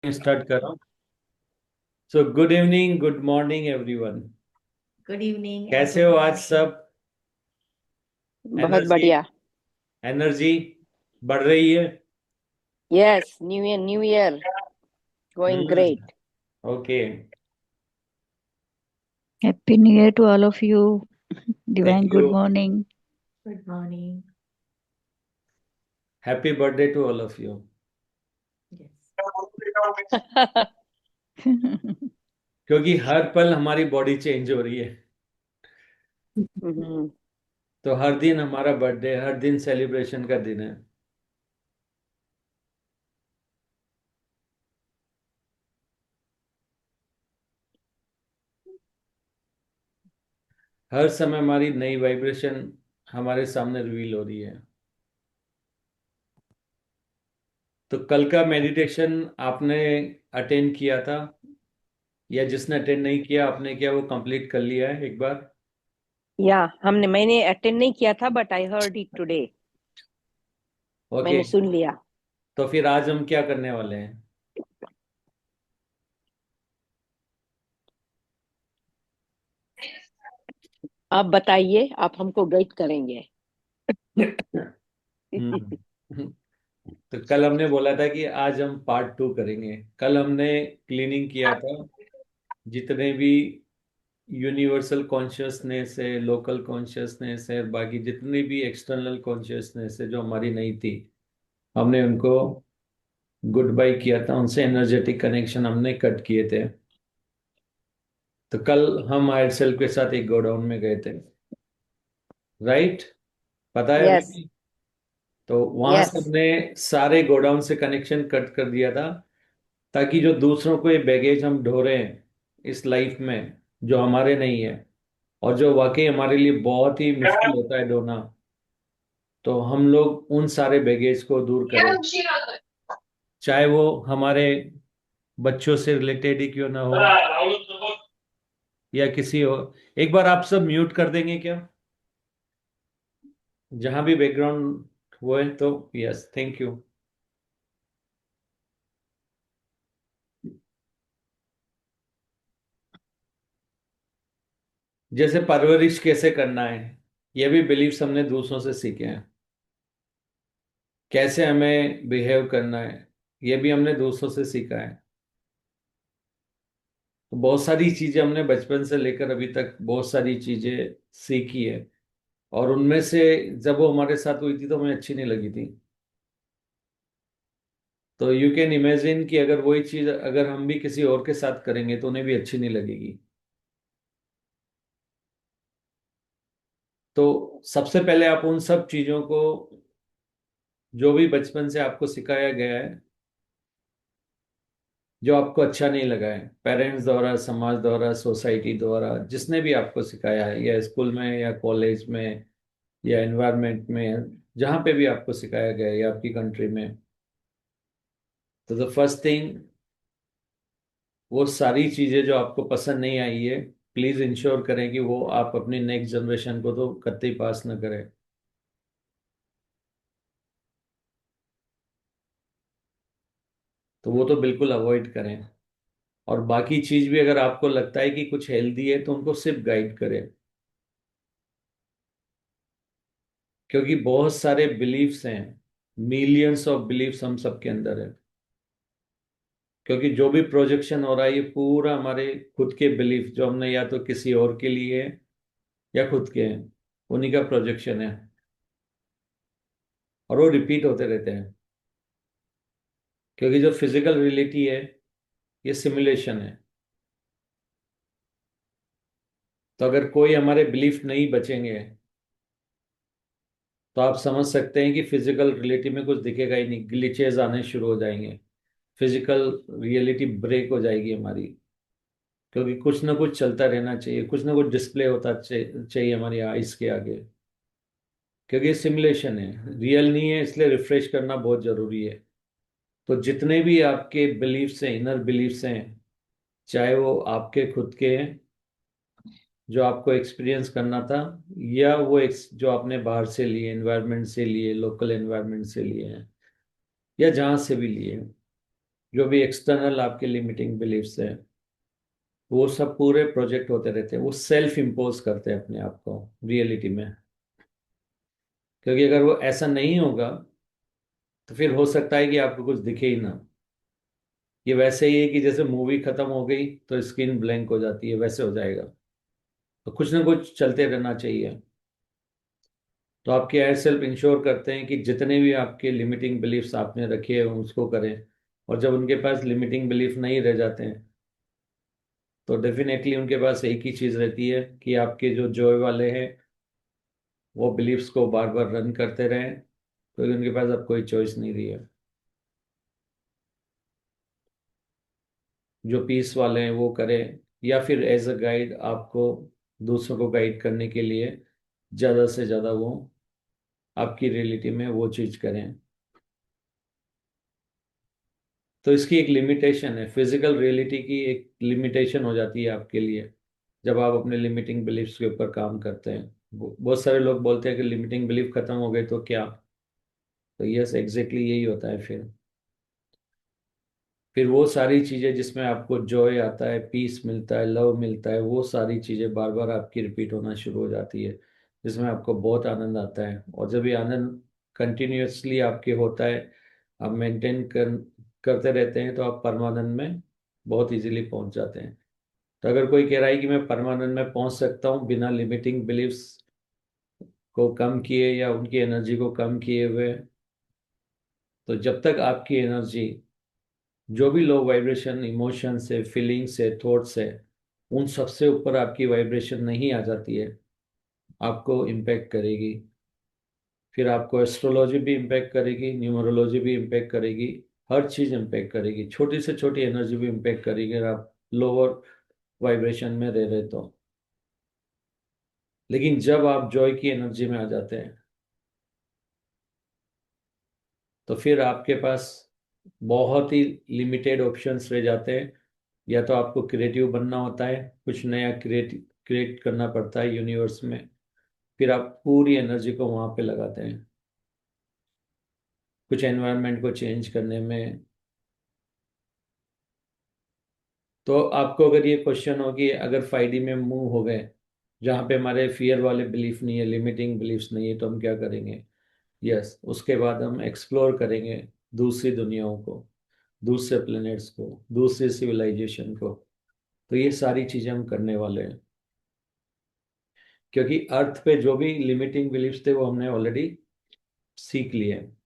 Start कर रहा हूँ। So good evening, good morning everyone. Good evening and कैसे गुड हो आज मॉर्निंग। सब? बहुत एनर्जी बढ़िया। एनर्जी बढ़ रही है। Yes, new year going hmm. Great. Okay. Happy New Year to all of you. Thank Divine you. good morning. Good morning. Happy birthday to all of you. Yes. क्योंकि हर पल हमारी बॉडी चेंज हो रही है, हम्म, तो हर दिन हमारा बर्थडे, हर दिन सेलिब्रेशन का दिन है। हर समय हमारी नई वाइब्रेशन हमारे सामने रिवील हो रही है। तो कल का मेडिटेशन आपने अटेंड किया था, या जिसने अटेंड नहीं किया आपने क्या वो कंप्लीट कर लिया है एक बार? या मैंने अटेंड नहीं किया था, but I heard it today. Okay. मैंने सुन लिया। तो फिर आज हम क्या करने वाले हैं? आप बताइए, आप हमको गाइड करेंगे। हम्म। तो कल हमने बोला था कि आज हम पार्ट 2 करेंगे। कल हमने क्लीनिंग किया था, जितने भी यूनिवर्सल कॉन्शियसनेस है, लोकल कॉन्शियसनेस है, बाकी जितनी भी एक्सटर्नल कॉन्शियसनेस है जो हमारी नहीं थी, हमने उनको गुड बाय किया था, उनसे एनर्जेटिक कनेक्शन हमने कट किए थे। तो कल हम हायर सेल्फ के साथ एक गोडाउन में गए थे, राइट? पता है यस, अभी? तो वहां से यस। हमने सारे गोडाउन से कनेक्शन कट कर दिया था, ताकि जो दूसरों को ये बैगेज हम ढो रहे हैं इस लाइफ में, जो हमारे नहीं है और जो वाकई हमारे लिए बहुत ही मुश्किल होता है ढोना, तो हम लोग उन सारे बैगेज को दूर करें। चाहे वो हमारे बच्चों से रिलेटेड ही क्यों ना हो, या किसी और। एक बार आप सब म्यूट कर देंगे क्या, जहां भी बैकग्राउंड वो है तो? Yes, thank you. जैसे परवरिश कैसे करना है, ये भी बिलीव्स हमने दूसरों से सीखे हैं। कैसे हमें बिहेव करना है, ये भी हमने दूसरों से सीखा है। तो बहुत सारी चीजें हमने बचपन से लेकर अभी तक बहुत सारी चीजें सीखी है, और उनमें से जब वो हमारे साथ हुई थी तो हमें अच्छी नहीं लगी थी। तो यू कैन इमेजिन कि अगर वही चीज अगर हम भी किसी और के साथ करेंगे तो उन्हें भी अच्छी नहीं लगेगी। तो सबसे पहले आप उन सब चीजों को, जो भी बचपन से आपको सिखाया गया है, जो आपको अच्छा नहीं लगा है, पेरेंट्स द्वारा, समाज द्वारा, सोसाइटी द्वारा, जिसने भी आपको सिखाया है, या स्कूल में या कॉलेज में या एनवायरनमेंट में, जहाँ पे भी आपको सिखाया गया है या आपकी कंट्री में, तो द फर्स्ट थिंग, वो सारी चीजें जो आपको पसंद नहीं आई है, प्लीज इंश्योर करें कि वो आप अपनी नेक्स्ट जनरेशन को तो कतई पास न करें। तो वो तो बिल्कुल अवॉइड करें। और बाकी चीज भी अगर आपको लगता है कि कुछ हेल्दी है तो उनको सिर्फ गाइड करें। क्योंकि बहुत सारे बिलीफ्स हैं, मिलियंस ऑफ बिलीफ्स हम सबके अंदर है। क्योंकि जो भी प्रोजेक्शन हो रहा है ये पूरा हमारे खुद के बिलीफ, जो हमने या तो किसी और के लिए है या खुद के हैं, उन्हीं का प्रोजेक्शन है। और वो रिपीट होते रहते हैं। क्योंकि जो फिजिकल रियलिटी है ये सिमुलेशन है। तो अगर कोई हमारे बिलीफ नहीं बचेंगे तो आप समझ सकते हैं कि फिजिकल रियलिटी में कुछ दिखेगा ही नहीं, ग्लिचेस आने शुरू हो जाएंगे, फिजिकल रियलिटी ब्रेक हो जाएगी हमारी। क्योंकि कुछ ना कुछ चलता रहना चाहिए, कुछ ना कुछ डिस्प्ले होता चाहिए हमारी आइस के आगे। क्योंकि ये सिमुलेशन है, रियल नहीं है, इसलिए रिफ्रेश करना बहुत जरूरी है। तो जितने भी आपके बिलीफ्स हैं, इनर बिलीफ्स हैं, चाहे वो आपके खुद के हैं जो आपको एक्सपीरियंस करना था, या वो जो आपने बाहर से लिए, एनवायरनमेंट से लिए, लोकल एनवायरनमेंट से लिए हैं, या जहाँ से भी लिए हैं, जो भी एक्सटर्नल आपके लिमिटिंग बिलीफ्स है, वो सब पूरे प्रोजेक्ट होते रहते हैं, वो सेल्फ इम्पोज करते हैं अपने आप को रियलिटी में। क्योंकि अगर वो ऐसा नहीं होगा तो फिर हो सकता है कि आपको कुछ दिखे ही ना। ये वैसे ही है कि जैसे मूवी खत्म हो गई तो स्क्रीन ब्लैंक हो जाती है, वैसे हो जाएगा। तो कुछ ना कुछ चलते रहना चाहिए। तो आपके एयर सेल्फ इंश्योर करते हैं कि जितने भी आपके लिमिटिंग बिलीफ्स आपने रखे हैं उसको करें। और जब उनके पास लिमिटिंग बिलीफ नहीं रह जाते हैं तो डेफिनेटली उनके पास एक ही चीज़ रहती है कि आपके जो जॉय वाले हैं वो बिलीफ्स को बार बार रन करते रहें, क्योंकि उनके पास अब कोई चॉइस नहीं रही है। जो पीस वाले हैं वो करें, या फिर एज अ गाइड आपको दूसरों को गाइड करने के लिए ज़्यादा से ज़्यादा वो आपकी रियलिटी में वो चीज़ करें। तो इसकी एक लिमिटेशन है, फिजिकल रियलिटी की एक लिमिटेशन हो जाती है आपके लिए जब आप अपने लिमिटिंग बिलीफ्स के ऊपर काम करते हैं। बहुत सारे लोग बोलते हैं कि लिमिटिंग बिलीफ खत्म हो गए तो क्या। तो यस, एग्जैक्टली यही होता है। फिर वो सारी चीज़ें जिसमें आपको जॉय आता है, पीस मिलता है, लव मिलता है, वो सारी चीज़ें बार बार आपकी रिपीट होना शुरू हो जाती है, जिसमें आपको बहुत आनंद आता है। और जब ये आनंद कंटिन्यूअसली आपके होता है, आप करते रहते हैं, तो आप परमानंद में बहुत इजीली पहुंच जाते हैं। तो अगर कोई कह रहा है कि मैं परमानंद में पहुंच सकता हूँ बिना लिमिटिंग बिलीफ्स को कम किए या उनकी एनर्जी को कम किए हुए, तो जब तक आपकी एनर्जी जो भी लो वाइब्रेशन इमोशन से, फीलिंग से, थॉट से, उन सबसे ऊपर आपकी वाइब्रेशन नहीं आ जाती है, आपको इम्पेक्ट करेगी। फिर आपको एस्ट्रोलॉजी भी इम्पेक्ट करेगी, न्यूमरोलॉजी भी इम्पेक्ट करेगी, हर चीज़ इम्पेक्ट करेगी, छोटी से छोटी एनर्जी भी इम्पेक्ट करेगी अगर आप लोअर वाइब्रेशन में रह रहे तो। लेकिन जब आप जॉय की एनर्जी में आ जाते हैं तो फिर आपके पास बहुत ही लिमिटेड ऑप्शंस रह जाते हैं। या तो आपको क्रिएटिव बनना होता है, कुछ नया क्रिएट करना पड़ता है यूनिवर्स में। फिर आप पूरी एनर्जी को वहां पे लगाते हैं कुछ एनवायरनमेंट को चेंज करने में। तो आपको अगर ये क्वेश्चन हो कि अगर 5D में मूव हो गए जहाँ पे हमारे फियर वाले बिलीफ नहीं है, लिमिटिंग बिलीफ्स नहीं है, तो हम क्या करेंगे। यस, उसके बाद हम एक्सप्लोर करेंगे दूसरी दुनियाओं को, दूसरे प्लेनेट्स को, दूसरी सिविलाइजेशन को। तो ये सारी चीजें हम करने वाले हैं, क्योंकि अर्थ पे जो भी लिमिटिंग बिलीफ्स थे वो हमने ऑलरेडी सीख लिए हैं।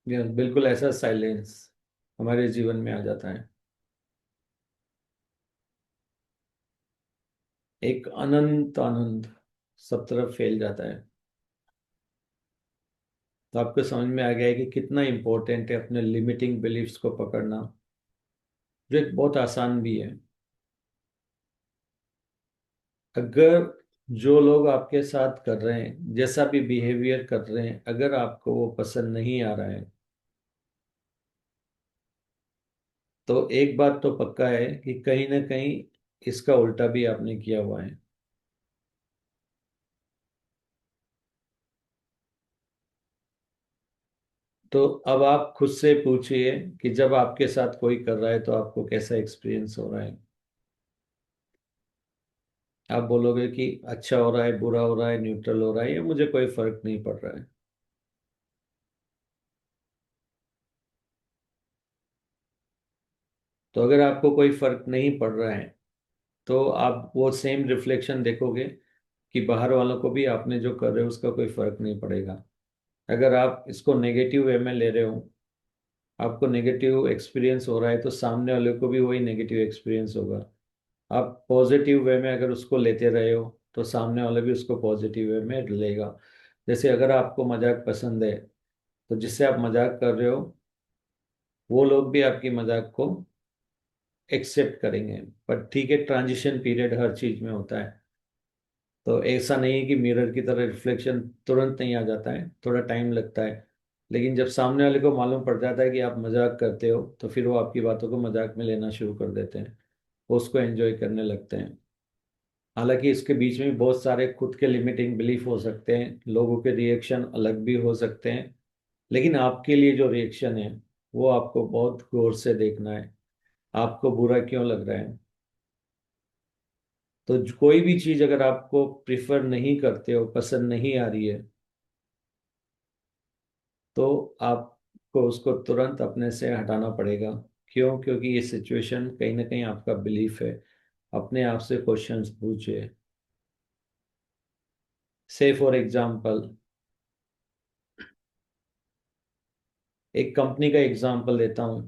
Yes, बिल्कुल ऐसा साइलेंस हमारे जीवन में आ जाता है, एक अनंत आनंद सब तरफ फैल जाता है। तो आपको समझ में आ गया है कि कितना इम्पोर्टेंट है अपने लिमिटिंग बिलीफ्स को पकड़ना, जो एक बहुत आसान भी है। अगर जो लोग आपके साथ कर रहे हैं, जैसा भी बिहेवियर कर रहे हैं, अगर आपको वो पसंद नहीं आ रहा है, तो एक बात तो पक्का है कि कहीं ना कहीं इसका उल्टा भी आपने किया हुआ है। तो अब आप खुद से पूछिए कि जब आपके साथ कोई कर रहा है तो आपको कैसा एक्सपीरियंस हो रहा है। आप बोलोगे कि अच्छा हो रहा है, बुरा हो रहा है, न्यूट्रल हो रहा है, या मुझे कोई फर्क नहीं पड़ रहा है। तो अगर आपको कोई फर्क नहीं पड़ रहा है तो आप वो सेम रिफ्लेक्शन देखोगे कि बाहर वालों को भी आपने जो कर रहे हो उसका कोई फर्क नहीं पड़ेगा। अगर आप इसको नेगेटिव वे में ले रहे हो, आपको नेगेटिव एक्सपीरियंस हो रहा है, तो सामने वाले को भी वही नेगेटिव एक्सपीरियंस होगा। आप पॉजिटिव वे में अगर उसको लेते रहे हो तो सामने वाला भी उसको पॉजिटिव वे में लेगा। जैसे अगर आपको मजाक पसंद है तो जिससे आप मजाक कर रहे हो वो लोग भी आपकी मजाक को एक्सेप्ट करेंगे। पर ठीक है, ट्रांजिशन पीरियड हर चीज में होता है। तो ऐसा नहीं है कि मिरर की तरह रिफ्लेक्शन तुरंत नहीं आ जाता है, थोड़ा टाइम लगता है। लेकिन जब सामने वाले को मालूम पड़ जाता है कि आप मजाक करते हो, तो फिर वो आपकी बातों को मजाक में लेना शुरू कर देते हैं, वो उसको एंजॉय करने लगते हैं। हालांकि इसके बीच में बहुत सारे खुद के लिमिटिंग बिलीफ हो सकते हैं, लोगों के रिएक्शन अलग भी हो सकते हैं, लेकिन आपके लिए जो रिएक्शन है वो आपको बहुत गौर से देखना है। आपको बुरा क्यों लग रहा है? तो कोई भी चीज अगर आपको प्रिफर नहीं करते हो, पसंद नहीं आ रही है, तो आपको उसको तुरंत अपने से हटाना पड़ेगा। क्यों? क्योंकि ये सिचुएशन कहीं ना कहीं आपका बिलीफ है। अपने आप से क्वेश्चंस पूछिए। से फॉर एग्जांपल, एक कंपनी का एग्जांपल देता हूँ।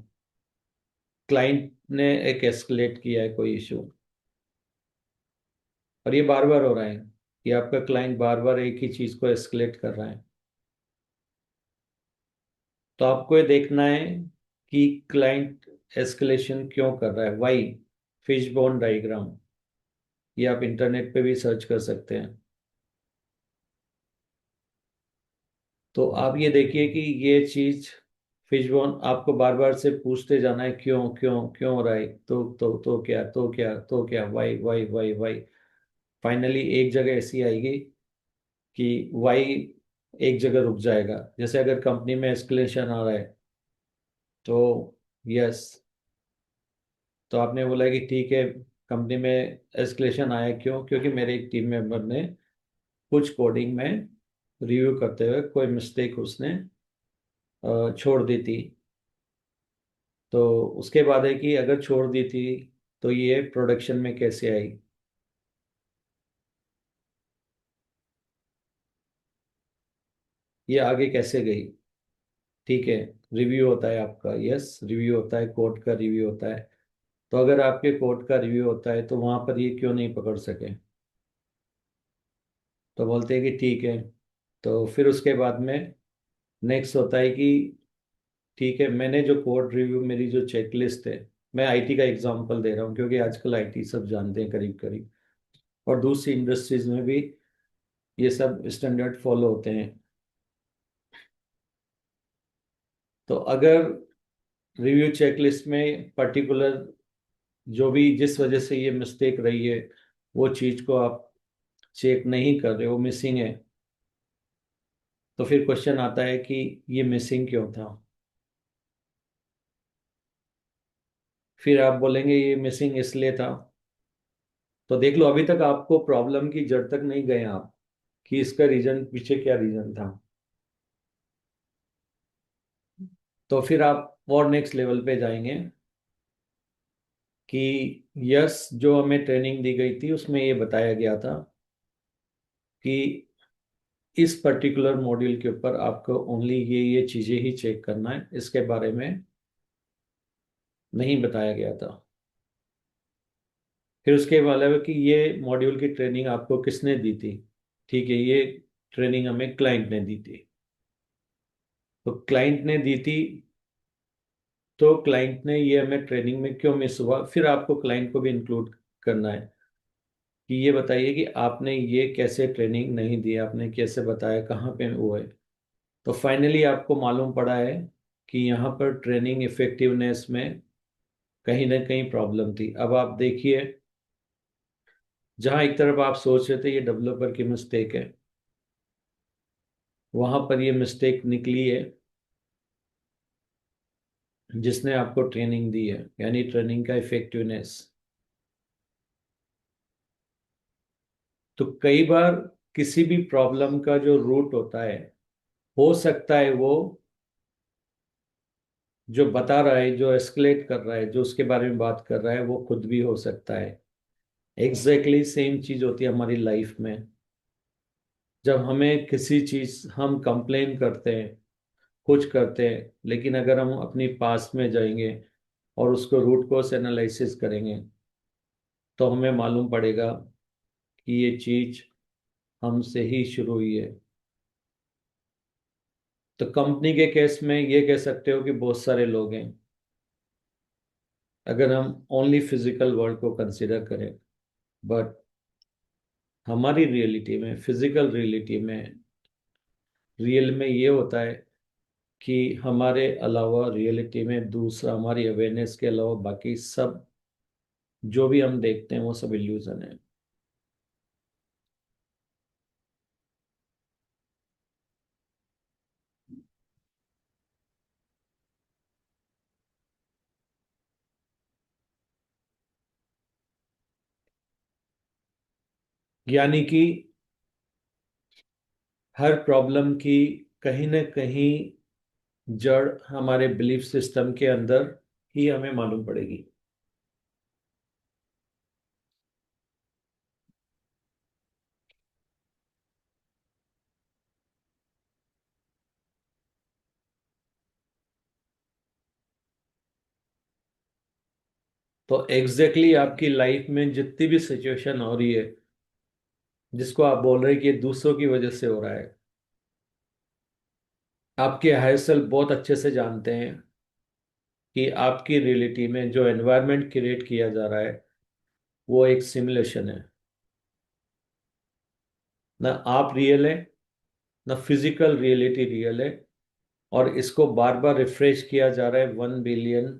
क्लाइंट ने एक एस्केलेट किया है कोई इशू, और ये बार बार हो रहा है कि आपका क्लाइंट बार बार एक ही चीज को एस्केलेट कर रहा है। तो आपको ये देखना है कि क्लाइंट एस्केलेशन क्यों कर रहा है, वाई। फिश बोन डायग्राम, ये आप इंटरनेट पे भी सर्च कर सकते हैं। तो आप ये देखिए कि ये चीज, फिश बोन, आपको बार बार से पूछते जाना है क्यों क्यों क्यों हो रहा है, तो क्या, तो क्या, तो क्या, why why why why. Finally एक जगह ऐसी आएगी कि वाई एक जगह रुक जाएगा। जैसे अगर कंपनी में एस्केलेशन आ रहा है, तो यस, तो आपने बोला कि ठीक है, कंपनी में एस्केलेशन आया, क्यों? क्योंकि मेरे एक टीम मेंबर ने कुछ कोडिंग में रिव्यू करते हुए कोई मिस्टेक उसने छोड़ दी थी। तो उसके बाद है कि अगर छोड़ दी थी तो ये प्रोडक्शन में कैसे आई, ये आगे कैसे गई। ठीक है, रिव्यू होता है आपका, यस, रिव्यू होता है, कोड का रिव्यू होता है। तो अगर आपके कोड का रिव्यू होता है तो वहां पर ये क्यों नहीं पकड़ सके? तो बोलते हैं कि ठीक है। तो फिर उसके बाद में नेक्स्ट होता है कि ठीक है, मैंने जो कोड रिव्यू, मेरी जो चेकलिस्ट है, मैं आईटी का एग्जांपल दे रहा हूँ क्योंकि आजकल आईटी सब जानते हैं करीब करीब, और दूसरी इंडस्ट्रीज में भी ये सब स्टैंडर्ड फॉलो होते हैं। तो अगर रिव्यू चेकलिस्ट में पर्टिकुलर जो भी, जिस वजह से ये मिस्टेक रही है, वो चीज को आप चेक नहीं कर रहे हो, मिसिंग है, तो फिर क्वेश्चन आता है कि ये मिसिंग क्यों था। फिर आप बोलेंगे ये मिसिंग इसलिए था। तो देख लो, अभी तक आपको प्रॉब्लम की जड़ तक नहीं गए आप, कि इसका रीजन, पीछे क्या रीजन था। तो फिर आप और नेक्स्ट लेवल पे जाएंगे कि यस, जो हमें ट्रेनिंग दी गई थी उसमें ये बताया गया था कि इस पर्टिकुलर मॉड्यूल के ऊपर आपको ओनली ये चीजें ही चेक करना है, इसके बारे में नहीं बताया गया था। फिर उसके अलावा कि ये मॉड्यूल की ट्रेनिंग आपको किसने दी थी? ठीक है, ये ट्रेनिंग हमें क्लाइंट ने दी थी। तो क्लाइंट ने दी थी, तो क्लाइंट ने ये हमें ट्रेनिंग में क्यों मिस हुआ, फिर आपको क्लाइंट को भी इंक्लूड करना है कि ये बताइए कि आपने ये कैसे ट्रेनिंग नहीं दी, आपने कैसे बताया, कहाँ पे वो है। तो फाइनली आपको मालूम पड़ा है कि यहाँ पर ट्रेनिंग इफेक्टिवनेस में कहीं ना कहीं प्रॉब्लम थी। अब आप देखिए, जहाँ एक तरफ आप सोच रहे थे ये डेवलपर की मिस्टेक है, वहां पर ये मिस्टेक निकली है जिसने आपको ट्रेनिंग दी है, यानी ट्रेनिंग का इफेक्टिवनेस। तो कई बार किसी भी प्रॉब्लम का जो रूट होता है, हो सकता है वो जो बता रहा है, जो एस्केलेट कर रहा है, जो उसके बारे में बात कर रहा है, वो खुद भी हो सकता है। एग्जैक्टली सेम चीज होती है हमारी लाइफ में। जब हमें किसी चीज, हम कंप्लेन करते हैं, कुछ करते हैं, लेकिन अगर हम अपनी पास्ट में जाएंगे और उसको रूट कॉज एनालिसिस करेंगे, तो हमें मालूम पड़ेगा कि ये चीज हमसे ही शुरू हुई है। तो कंपनी के केस में ये कह सकते हो कि बहुत सारे लोग हैं, अगर हम ओनली फिजिकल वर्ल्ड को कंसिडर करें। बट हमारी रियलिटी में, फिजिकल रियलिटी में, रियल में ये होता है कि हमारे अलावा रियलिटी में दूसरा, हमारी अवेयरनेस के अलावा बाकी सब जो भी हम देखते हैं वो सब इल्यूजन है। यानी कि हर प्रॉब्लम की कहीं ना कहीं जड़ हमारे बिलीफ सिस्टम के अंदर ही हमें मालूम पड़ेगी। तो एग्जैक्टली आपकी लाइफ में जितनी भी सिचुएशन हो रही है जिसको आप बोल रहे हैं कि ये दूसरों की वजह से हो रहा है, आपके हायर सेल्फ बहुत अच्छे से जानते हैं कि आपकी रियलिटी में जो एनवायरनमेंट क्रिएट किया जा रहा है वो एक सिमुलेशन है। ना आप रियल है, ना फिजिकल रियलिटी रियल है, और इसको बार बार रिफ्रेश किया जा रहा है 1 बिलियन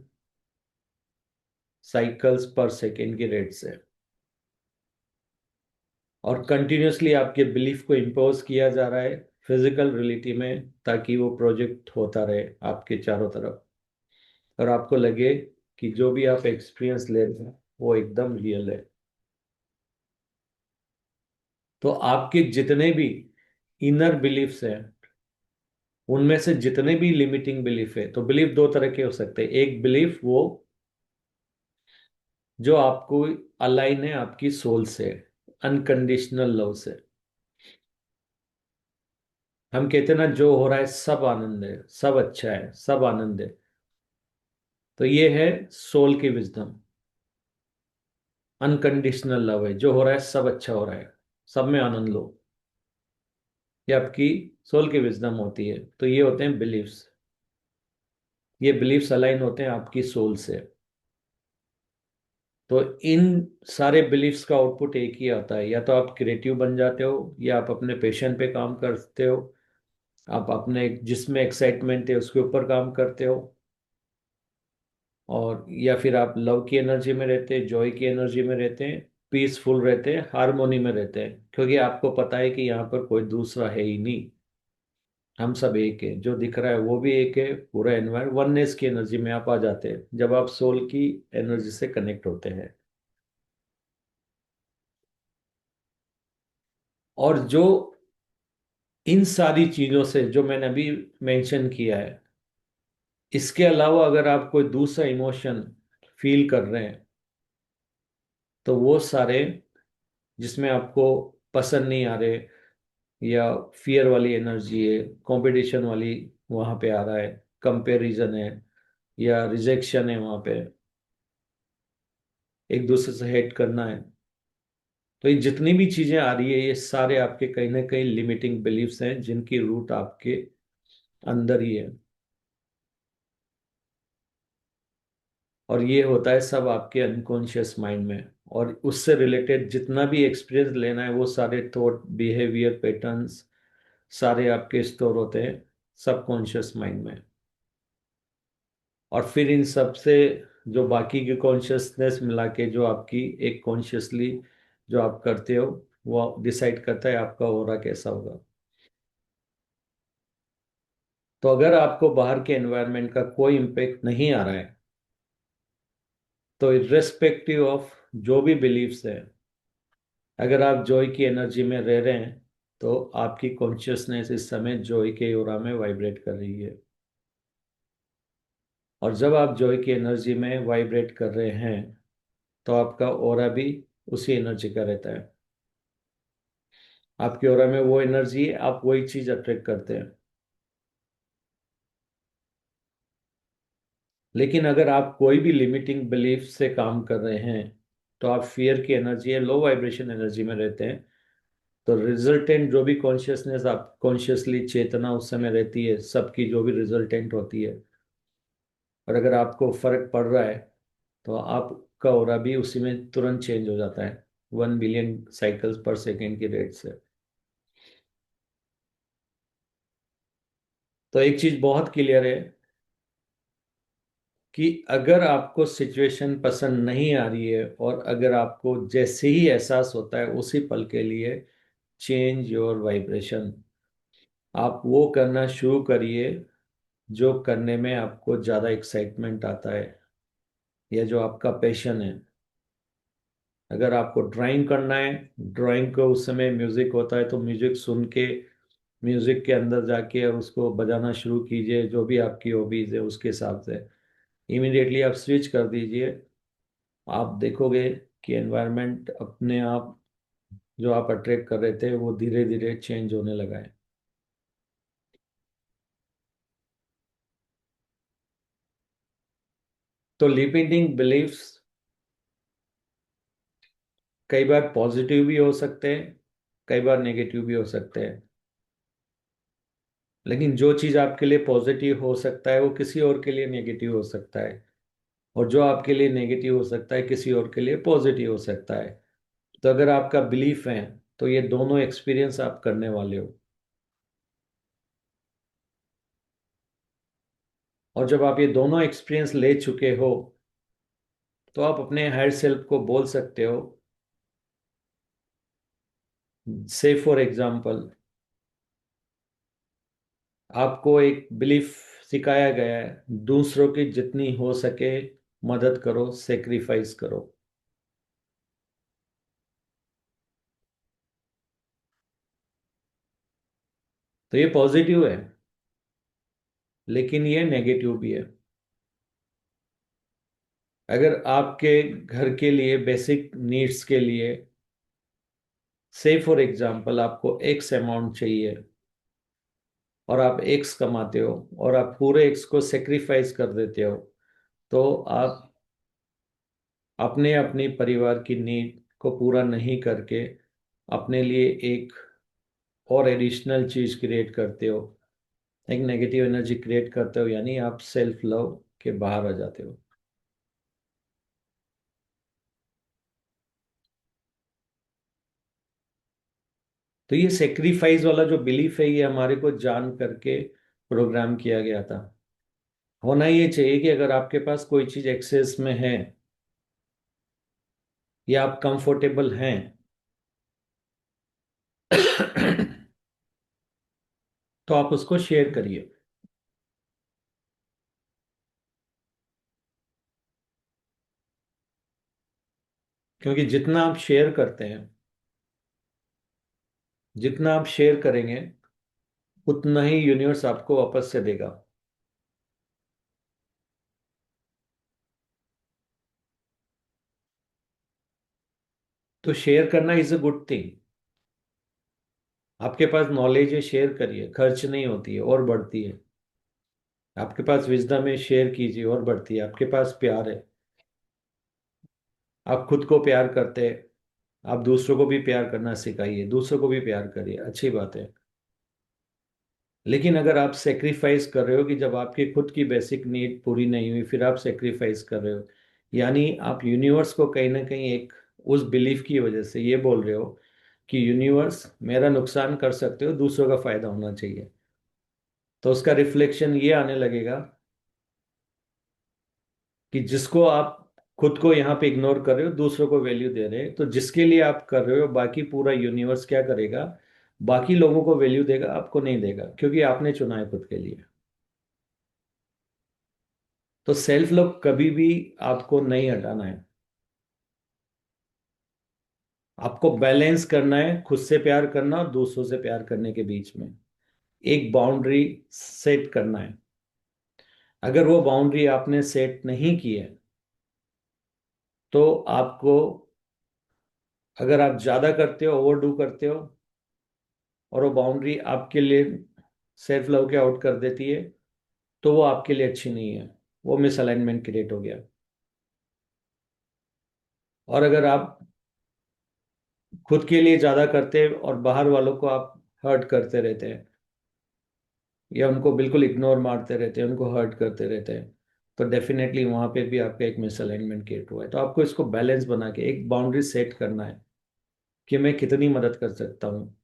साइकिल्स पर सेकेंड की रेट से, और कंटिन्यूसली आपके बिलीफ को इम्पोज किया जा रहा है फिजिकल रियलिटी में, ताकि वो प्रोजेक्ट होता रहे आपके चारों तरफ और आपको लगे कि जो भी आप एक्सपीरियंस ले रहे हैं वो एकदम रियल है। तो आपके जितने भी इनर बिलीफ्स हैं उनमें से जितने भी लिमिटिंग बिलीफ है, तो बिलीफ दो तरह के हो सकते हैं। एक बिलीफ वो जो आपको अलाइन है आपकी सोल से, अनकंडीशनल लव से। हम कहते हैं ना जो हो रहा है सब आनंद है, सब अच्छा है, सब आनंद है। तो ये है सोल की विजडम। अनकंडीशनल लव है, जो हो रहा है सब अच्छा हो रहा है, सब में आनंद लो। ये आपकी सोल की विजडम होती है। तो ये होते हैं बिलीफ्स। ये बिलीफ्स अलाइन होते हैं आपकी सोल से। तो इन सारे बिलीफ्स का आउटपुट एक ही आता है, या तो आप क्रिएटिव बन जाते हो, या आप अपने पैशन पे काम करते हो, आप अपने जिसमें एक्साइटमेंट है उसके ऊपर काम करते हो, और या फिर आप लव की एनर्जी में रहते हैं, जॉय की एनर्जी में रहते हैं, पीसफुल रहते हैं, हारमोनी में रहते हैं, क्योंकि आपको पता है कि यहाँ पर कोई दूसरा है ही नहीं। हम सब एक है, जो दिख रहा है वो भी एक है, पूरा एनवायरमेंट वननेस की एनर्जी में आप आ जाते हैं जब आप सोल की एनर्जी से कनेक्ट होते हैं। और जो इन सारी चीजों से जो मैंने अभी मेंशन किया है, इसके अलावा अगर आप कोई दूसरा इमोशन फील कर रहे हैं, तो वो सारे जिसमें आपको पसंद नहीं आ रहे, या फियर वाली एनर्जी है, कंपटीशन वाली वहां पे आ रहा है, कंपैरिजन है, या रिजेक्शन है, वहां पे एक दूसरे से हेट करना है, तो ये जितनी भी चीजें आ रही है ये सारे आपके कहीं ना कहीं लिमिटिंग बिलीफ्स हैं जिनकी रूट आपके अंदर ही है। और ये होता है सब आपके अनकॉन्शियस माइंड में, और उससे रिलेटेड जितना भी एक्सपीरियंस लेना है वो सारे थॉट, बिहेवियर पैटर्न्स सारे आपके स्टोर होते हैं सबकॉन्शियस माइंड में। और फिर इन सब से जो बाकी की कॉन्शियसनेस मिला के जो आपकी एक कॉन्शियसली जो आप करते हो वो डिसाइड करता है आपका ऑरा कैसा होगा। तो अगर आपको बाहर के एनवायरनमेंट का कोई इम्पेक्ट नहीं आ रहा है, तो इर्रेस्पेक्टिव ऑफ जो भी बिलीव्स है, अगर आप जॉय की एनर्जी में रह रहे हैं तो आपकी कॉन्शियसनेस इस समय जॉय के ऑरा में वाइब्रेट कर रही है। और जब आप जॉय की एनर्जी में वाइब्रेट कर रहे हैं तो आपका ऑरा भी उसी एनर्जी का रहता है। आपके ऑरा में वो एनर्जी है, आप वही चीज अट्रैक्ट करते हैं। लेकिन अगर आप कोई भी लिमिटिंग बिलीफ से काम कर रहे हैं, तो आप फियर की एनर्जी है, लो वाइब्रेशन एनर्जी में रहते हैं, तो रिजल्टेंट जो भी कॉन्शियसनेस आप कॉन्शियसली चेतना उस समय रहती है सबकी जो भी रिजल्टेंट होती है, और अगर आपको फर्क पड़ रहा है तो आपका ऑरा भी उसी में तुरंत चेंज हो जाता है 1 बिलियन साइकिल्स पर सेकेंड की रेट से। तो एक चीज बहुत क्लियर है कि अगर आपको सिचुएशन पसंद नहीं आ रही है और अगर आपको जैसे ही एहसास होता है उसी पल के लिए चेंज योर वाइब्रेशन, आप वो करना शुरू करिए जो करने में आपको ज़्यादा एक्साइटमेंट आता है या जो आपका पैशन है। अगर आपको ड्राइंग करना है, ड्राइंग को उस समय म्यूजिक होता है तो म्यूजिक सुन के म्यूजिक के अंदर जाके और उसको बजाना शुरू कीजिए, जो भी आपकी हॉबीज है उसके हिसाब से इमीडिएटली आप स्विच कर दीजिए। आप देखोगे कि एनवायरनमेंट अपने आप जो आप अट्रैक्ट कर रहे थे वो धीरे धीरे चेंज होने लगा है। तो लिमिटिंग बिलीफ्स कई बार पॉजिटिव भी हो सकते हैं, कई बार नेगेटिव भी हो सकते हैं, लेकिन जो चीज़ आपके लिए पॉजिटिव हो सकता है वो किसी और के लिए नेगेटिव हो सकता है, और जो आपके लिए नेगेटिव हो सकता है किसी और के लिए पॉजिटिव हो सकता है। तो अगर आपका बिलीफ है तो ये दोनों एक्सपीरियंस आप करने वाले हो। और जब आप ये दोनों एक्सपीरियंस ले चुके हो तो आप अपने हायर सेल्फ को बोल सकते हो, से फॉर एग्जाम्पल आपको एक बिलीफ सिखाया गया है, दूसरों की जितनी हो सके मदद करो, सेक्रीफाइस करो। तो ये पॉजिटिव है, लेकिन ये नेगेटिव भी है। अगर आपके घर के लिए बेसिक नीड्स के लिए से फॉर एग्जाम्पल आपको एक्स अमाउंट चाहिए और आप एक्स कमाते हो और आप पूरे एक्स को सेक्रीफाइस कर देते हो, तो आप अपने अपने परिवार की नीड को पूरा नहीं करके अपने लिए एक और एडिशनल चीज क्रिएट करते हो, एक नेगेटिव एनर्जी क्रिएट करते हो, यानी आप सेल्फ लव के बाहर आ जाते हो। तो ये सेक्रीफाइस वाला जो बिलीफ है ये हमारे को जान करके प्रोग्राम किया गया था। होना ये चाहिए कि अगर आपके पास कोई चीज एक्सेस में है या आप कंफर्टेबल हैं तो आप उसको शेयर करिए। क्योंकि जितना आप शेयर करते हैं, जितना आप शेयर करेंगे उतना ही यूनिवर्स आपको वापस से देगा। तो शेयर करना इज अ गुड थिंग। आपके पास नॉलेज है, शेयर करिए, खर्च नहीं होती है और बढ़ती है। आपके पास विजडम है, शेयर कीजिए और बढ़ती है। आपके पास प्यार है, आप खुद को प्यार करते हैं, आप दूसरों को भी प्यार करना सिखाइए, दूसरों को भी प्यार करिए, अच्छी बात है। लेकिन अगर आप सेक्रीफाइस कर रहे हो कि जब आपकी खुद की बेसिक नीड पूरी नहीं हुई फिर आप सेक्रीफाइस कर रहे हो, यानी आप यूनिवर्स को कहीं ना कहीं एक उस बिलीफ की वजह से ये बोल रहे हो कि यूनिवर्स मेरा नुकसान कर सकते हो, दूसरों का फायदा होना चाहिए। तो उसका रिफ्लेक्शन ये आने लगेगा कि जिसको आप खुद को यहाँ पे इग्नोर कर रहे हो दूसरों को वैल्यू दे रहे हैं, तो जिसके लिए आप कर रहे हो बाकी पूरा यूनिवर्स क्या करेगा, बाकी लोगों को वैल्यू देगा, आपको नहीं देगा, क्योंकि आपने चुना है खुद के लिए। तो सेल्फ लव कभी भी आपको नहीं हटाना है। आपको बैलेंस करना है खुद से प्यार करना और दूसरों से प्यार करने के बीच में एक बाउंड्री सेट करना है। अगर वो बाउंड्री आपने सेट नहीं की है तो आपको, अगर आप ज्यादा करते हो, ओवरडू करते हो और वो बाउंड्री आपके लिए सेल्फ लव के आउट कर देती है, तो वो आपके लिए अच्छी नहीं है, वो मिसअलाइनमेंट क्रिएट हो गया। और अगर आप खुद के लिए ज्यादा करते हैं और बाहर वालों को आप हर्ट करते रहते हैं या उनको बिल्कुल इग्नोर मारते रहते हैं, उनको हर्ट करते रहते हैं, तो डेफिनेटली वहां पे भी आपका एक मिसअलाइनमेंट क्रिएट हुआ है। तो आपको इसको बैलेंस बना के एक बाउंड्री सेट करना है कि मैं कितनी मदद कर सकता हूँ।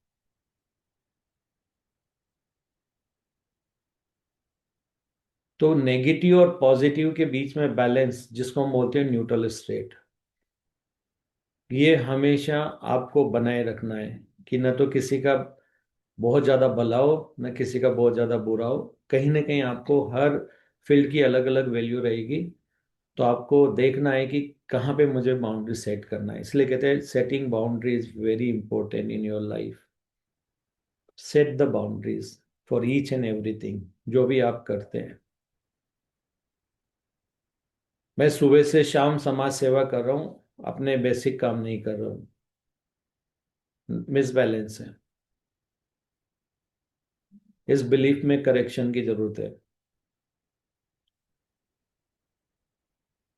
तो नेगेटिव और पॉजिटिव के बीच में बैलेंस, जिसको हम बोलते हैं न्यूट्रल स्टेट, ये हमेशा आपको बनाए रखना है कि न तो किसी का बहुत ज़्यादा भला हो, न किसी का बहुत ज़्यादा बुरा हो। कहीं ना कहीं आपको हर फील्ड की अलग अलग वैल्यू रहेगी। तो आपको देखना है कि कहाँ पे मुझे बाउंड्री सेट करना है। इसलिए कहते हैं setting boundary is very important in your life. Set the boundaries for each and everything, जो भी आप करते हैं। मैं सुबह से शाम समाज सेवा कर रहा हूँ, अपने बेसिक काम नहीं कर रहा हूँ, मिसबैलेंस है। इस बिलीफ में करेक्शन की जरूरत है।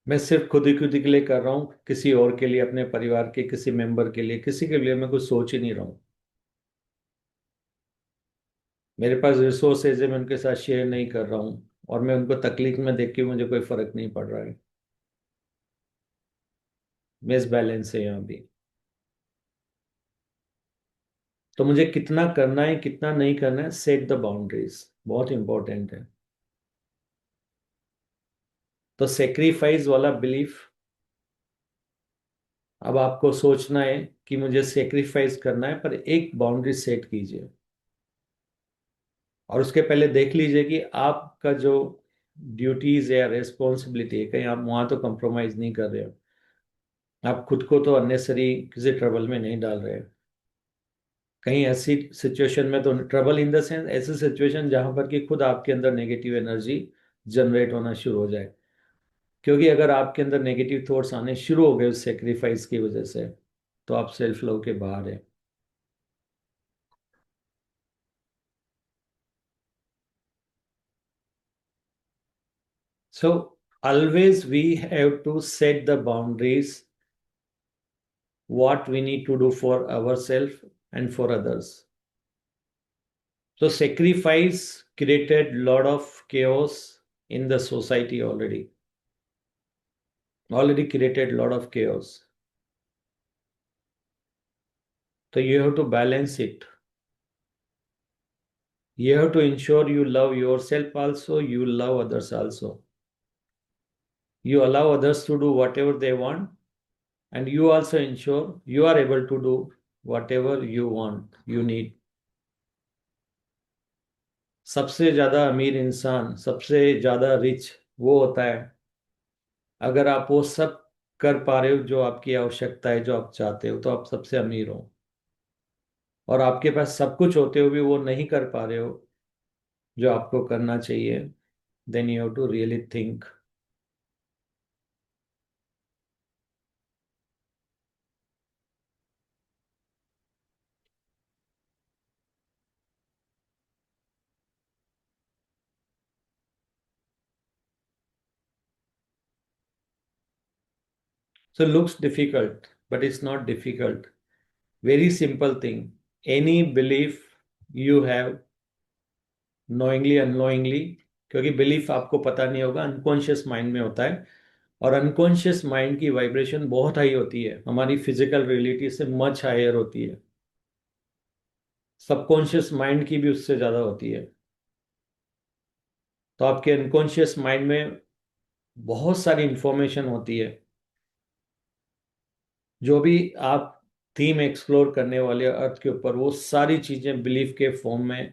मैं सिर्फ खुद ही के लिए कर रहा हूँ, किसी और के लिए, अपने परिवार के किसी मेंबर के लिए, किसी के लिए मैं कुछ सोच ही नहीं रहा हूँ। मेरे पास रिसोर्सेज है, मैं उनके साथ शेयर नहीं कर रहा हूँ, और मैं उनको तकलीफ में देख के मुझे कोई फर्क नहीं पड़ रहा है। मिसबैलेंस है यहाँ भी। तो मुझे कितना करना है कितना नहीं करना है, सेट द बाउंड्रीज बहुत इंपॉर्टेंट है। तो सेक्रीफाइस वाला बिलीफ, अब आपको सोचना है कि मुझे सेक्रीफाइस करना है, पर एक बाउंड्री सेट कीजिए। और उसके पहले देख लीजिए कि आपका जो ड्यूटीज है या रेस्पॉन्सिबिलिटी है, कहीं आप वहां तो कंप्रोमाइज नहीं कर रहे हो। आप खुद को तो अननेसरी किसी ट्रबल में नहीं डाल रहे हो। कहीं ऐसी सिचुएशन में तो, ट्रबल इन द सेंस ऐसी सिचुएशन जहां पर कि खुद आपके अंदर नेगेटिव एनर्जी जनरेट होना शुरू हो जाए। क्योंकि अगर आपके अंदर नेगेटिव थॉट्स आने शुरू हो गए उस सेक्रीफाइस की वजह से, तो आप सेल्फ लव के बाहर है। So always we have to set the boundaries, what we need to do for ourselves and for others. So sacrifice created lot of chaos in the society already. Already created lot of chaos. So you have to balance it. You have to ensure you love yourself also, you love others also. You allow others to do whatever they want, and you also ensure you are able to do whatever you want, you need. सबसे ज्यादा अमीर इंसान, सबसे ज्यादा rich वो होता है अगर आप वो सब कर पा रहे हो जो आपकी आवश्यकता है, जो आप चाहते हो, तो आप सबसे अमीर हो। और आपके पास सब कुछ होते हुए भी वो नहीं कर पा रहे हो जो आपको करना चाहिए, then you have to really think. So looks difficult, but it's not difficult. Very simple thing. Any belief you have, knowingly unknowingly, क्योंकि बिलीफ आपको पता नहीं होगा, अनकॉन्शियस माइंड में होता है। और अनकॉन्शियस माइंड की वाइब्रेशन बहुत हाई होती है, हमारी फिजिकल रियलिटी से मच हायर होती है। सबकॉन्शियस माइंड की भी उससे ज़्यादा होती है। तो आपके अनकॉन्शियस माइंड में बहुत सारी इंफॉर्मेशन होती है। जो भी आप थीम एक्सप्लोर करने वाले अर्थ के ऊपर, वो सारी चीज़ें बिलीफ के फॉर्म में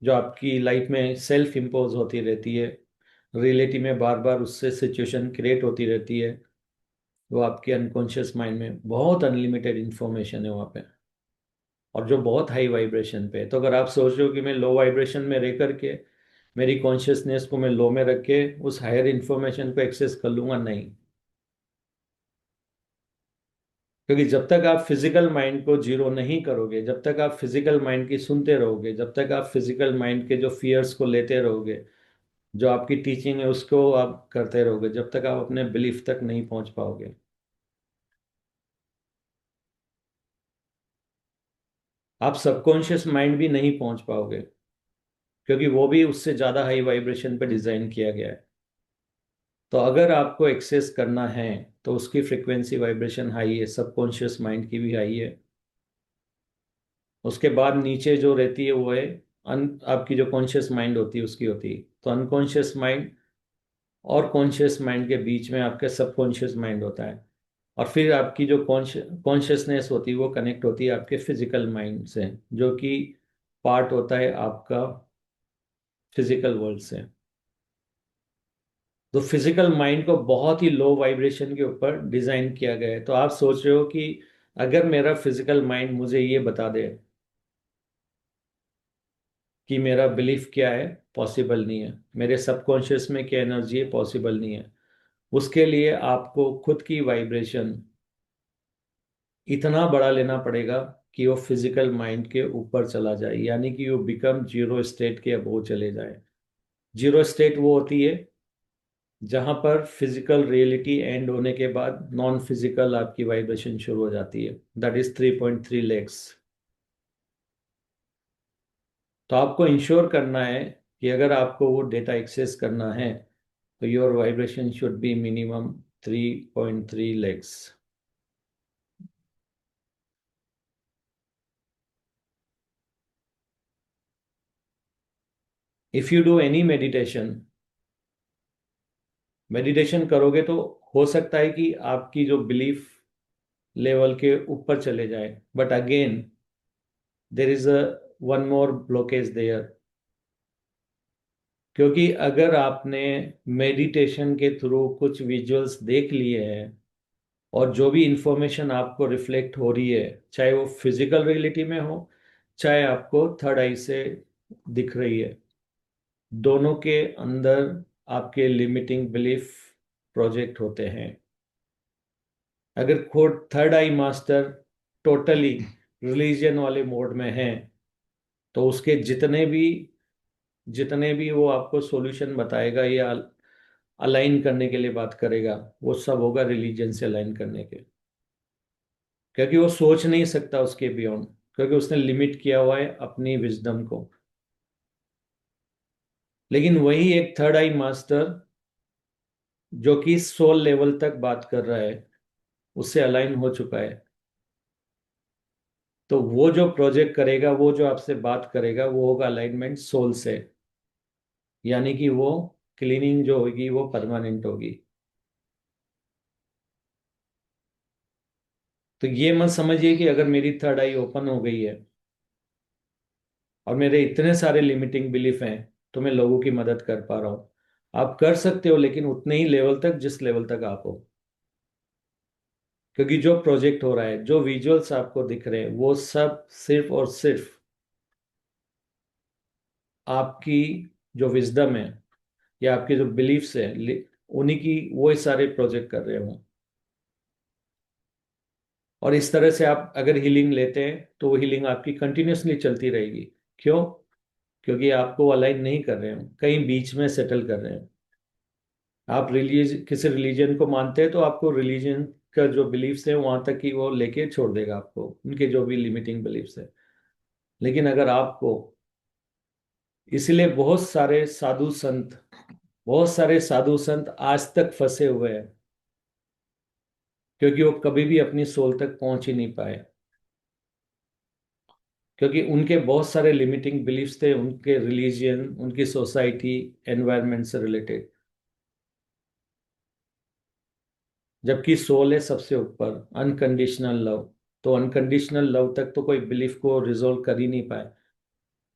जो आपकी लाइफ में सेल्फ इम्पोज होती रहती है, रियलिटी में बार बार उससे सिचुएशन क्रिएट होती रहती है, वो आपके अनकॉन्शियस माइंड में बहुत अनलिमिटेड इंफॉर्मेशन है वहाँ पे। और जो बहुत हाई वाइब्रेशन पे है। तो अगर आप सोच रहे हो कि मैं लो वाइब्रेशन में रह करके मेरी कॉन्शियसनेस को मैं लो में रख के उस हायर इंफॉर्मेशन को एक्सेस कर लूंगा, नहीं। क्योंकि जब तक आप फिजिकल माइंड को जीरो नहीं करोगे, जब तक आप फिजिकल माइंड की सुनते रहोगे, जब तक आप फिजिकल माइंड के जो फियर्स को लेते रहोगे, जो आपकी टीचिंग है उसको आप करते रहोगे, जब तक आप अपने बिलीफ तक नहीं पहुंच पाओगे। आप सबकॉन्शियस माइंड भी नहीं पहुंच पाओगे, क्योंकि वो भी उससे ज़्यादा हाई वाइब्रेशन पे डिज़ाइन किया गया है। तो अगर आपको एक्सेस करना है तो उसकी फ्रिक्वेंसी वाइब्रेशन हाई है, सबकॉन्शियस माइंड की भी हाई है। उसके बाद नीचे जो रहती है वो है आपकी जो कॉन्शियस माइंड होती है उसकी होती है। तो अनकॉन्शियस माइंड और कॉन्शियस माइंड के बीच में आपके सबकॉन्शियस माइंड होता है। और फिर आपकी जो कॉन्शियसनेस होती है वो कनेक्ट होती है आपके फिजिकल माइंड से, जो कि पार्ट होता है आपका फिजिकल वर्ल्ड से। तो फिजिकल माइंड को बहुत ही लो वाइब्रेशन के ऊपर डिजाइन किया गया है। तो आप सोच रहे हो कि अगर मेरा फिजिकल माइंड मुझे ये बता दे कि मेरा बिलीफ क्या है, पॉसिबल नहीं है। मेरे सबकॉन्शियस में क्या एनर्जी है, पॉसिबल नहीं है। उसके लिए आपको खुद की वाइब्रेशन इतना बड़ा लेना पड़ेगा कि वो फिजिकल माइंड के ऊपर चला जाए, यानी कि वो बिकम जीरो स्टेट के अबव चले जाए। जीरो स्टेट वो होती है जहां पर फिजिकल रियलिटी एंड होने के बाद नॉन फिजिकल आपकी वाइब्रेशन शुरू हो जाती है। That is 3.3 lakhs. तो आपको इंश्योर करना है कि अगर आपको वो डेटा एक्सेस करना है तो your vibration should be minimum 3.3 lakhs. If you do any meditation, meditation करोगे तो हो सकता है कि आपकी जो बिलीफ लेवल के ऊपर चले जाए, but again there is a one more blockage there. क्योंकि अगर आपने मेडिटेशन के थ्रू कुछ विजुअल्स देख लिए हैं और जो भी इंफॉर्मेशन आपको रिफ्लेक्ट हो रही है, चाहे वो फिजिकल रियलिटी में हो, चाहे आपको थर्ड आई से दिख रही है, दोनों के अंदर आपके लिमिटिंग बिलीफ प्रोजेक्ट होते हैं। अगर खुद थर्ड आई मास्टर टोटली रिलीजन वाले मोड में है तो उसके जितने भी वो आपको सॉल्यूशन बताएगा या अलाइन करने के लिए बात करेगा, वो सब होगा रिलीजन से अलाइन करने के। क्योंकि वो सोच नहीं सकता उसके बियॉन्ड, क्योंकि उसने लिमिट किया हुआ है अपनी विजडम को। लेकिन वही एक थर्ड आई मास्टर जो कि सोल लेवल तक बात कर रहा है, उससे अलाइन हो चुका है, तो वो जो प्रोजेक्ट करेगा, वो जो आपसे बात करेगा, वो होगा अलाइनमेंट सोल से। यानी कि वो क्लीनिंग जो होगी वो परमानेंट होगी। तो ये मत समझिए कि अगर मेरी थर्ड आई ओपन हो गई है और मेरे इतने सारे लिमिटिंग बिलीफ हैं तो मैं लोगों की मदद कर पा रहा हूँ। आप कर सकते हो, लेकिन उतने ही लेवल तक जिस लेवल तक आप हो। क्योंकि जो प्रोजेक्ट हो रहा है, जो विजुअल्स आपको दिख रहे हैं, वो सब सिर्फ और सिर्फ आपकी जो विजडम है या आपके जो बिलीफ्स है, उन्हीं की वो सारे प्रोजेक्ट कर रहे हो। और इस तरह से आप अगर हीलिंग लेते हैं तो वो हीलिंग आपकी कंटिन्यूअसली चलती रहेगी। क्यों? क्योंकि आपको अलाइन नहीं कर रहे हो, कहीं बीच में सेटल कर रहे हो। आप किसी रिलीजन को मानते हैं तो आपको रिलीजन का जो बिलीफ्स है वहां तक ही वो लेके छोड़ देगा आपको, उनके जो भी लिमिटिंग बिलीफ्स है। लेकिन अगर आपको, इसीलिए बहुत सारे साधु संत आज तक फंसे हुए हैं, क्योंकि वो कभी भी अपनी सोल तक पहुंच ही नहीं पाए। क्योंकि उनके बहुत सारे लिमिटिंग बिलीफ्स थे, उनके रिलीजियन, उनकी सोसाइटी, एनवायरनमेंट से रिलेटेड। जबकि सोल है सबसे ऊपर, अनकंडीशनल लव। तो अनकंडीशनल लव तक तो कोई बिलीफ को रिजोल्व कर ही नहीं पाए,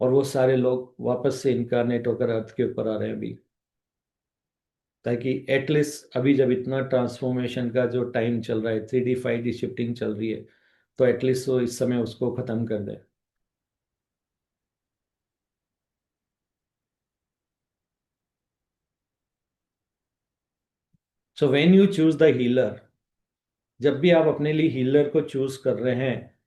और वो सारे लोग वापस से इनकारनेट होकर अर्थ के ऊपर आ रहे हैं अभी। ताकि एटलीस्ट अभी जब इतना ट्रांसफॉर्मेशन का जो टाइम चल रहा है, 3D 5D शिफ्टिंग चल रही है, तो एटलीस्ट वो इस समय उसको खत्म कर दे। So when you choose the healer, जब भी आप अपने लिए हीलर को चूज कर रहे हैं,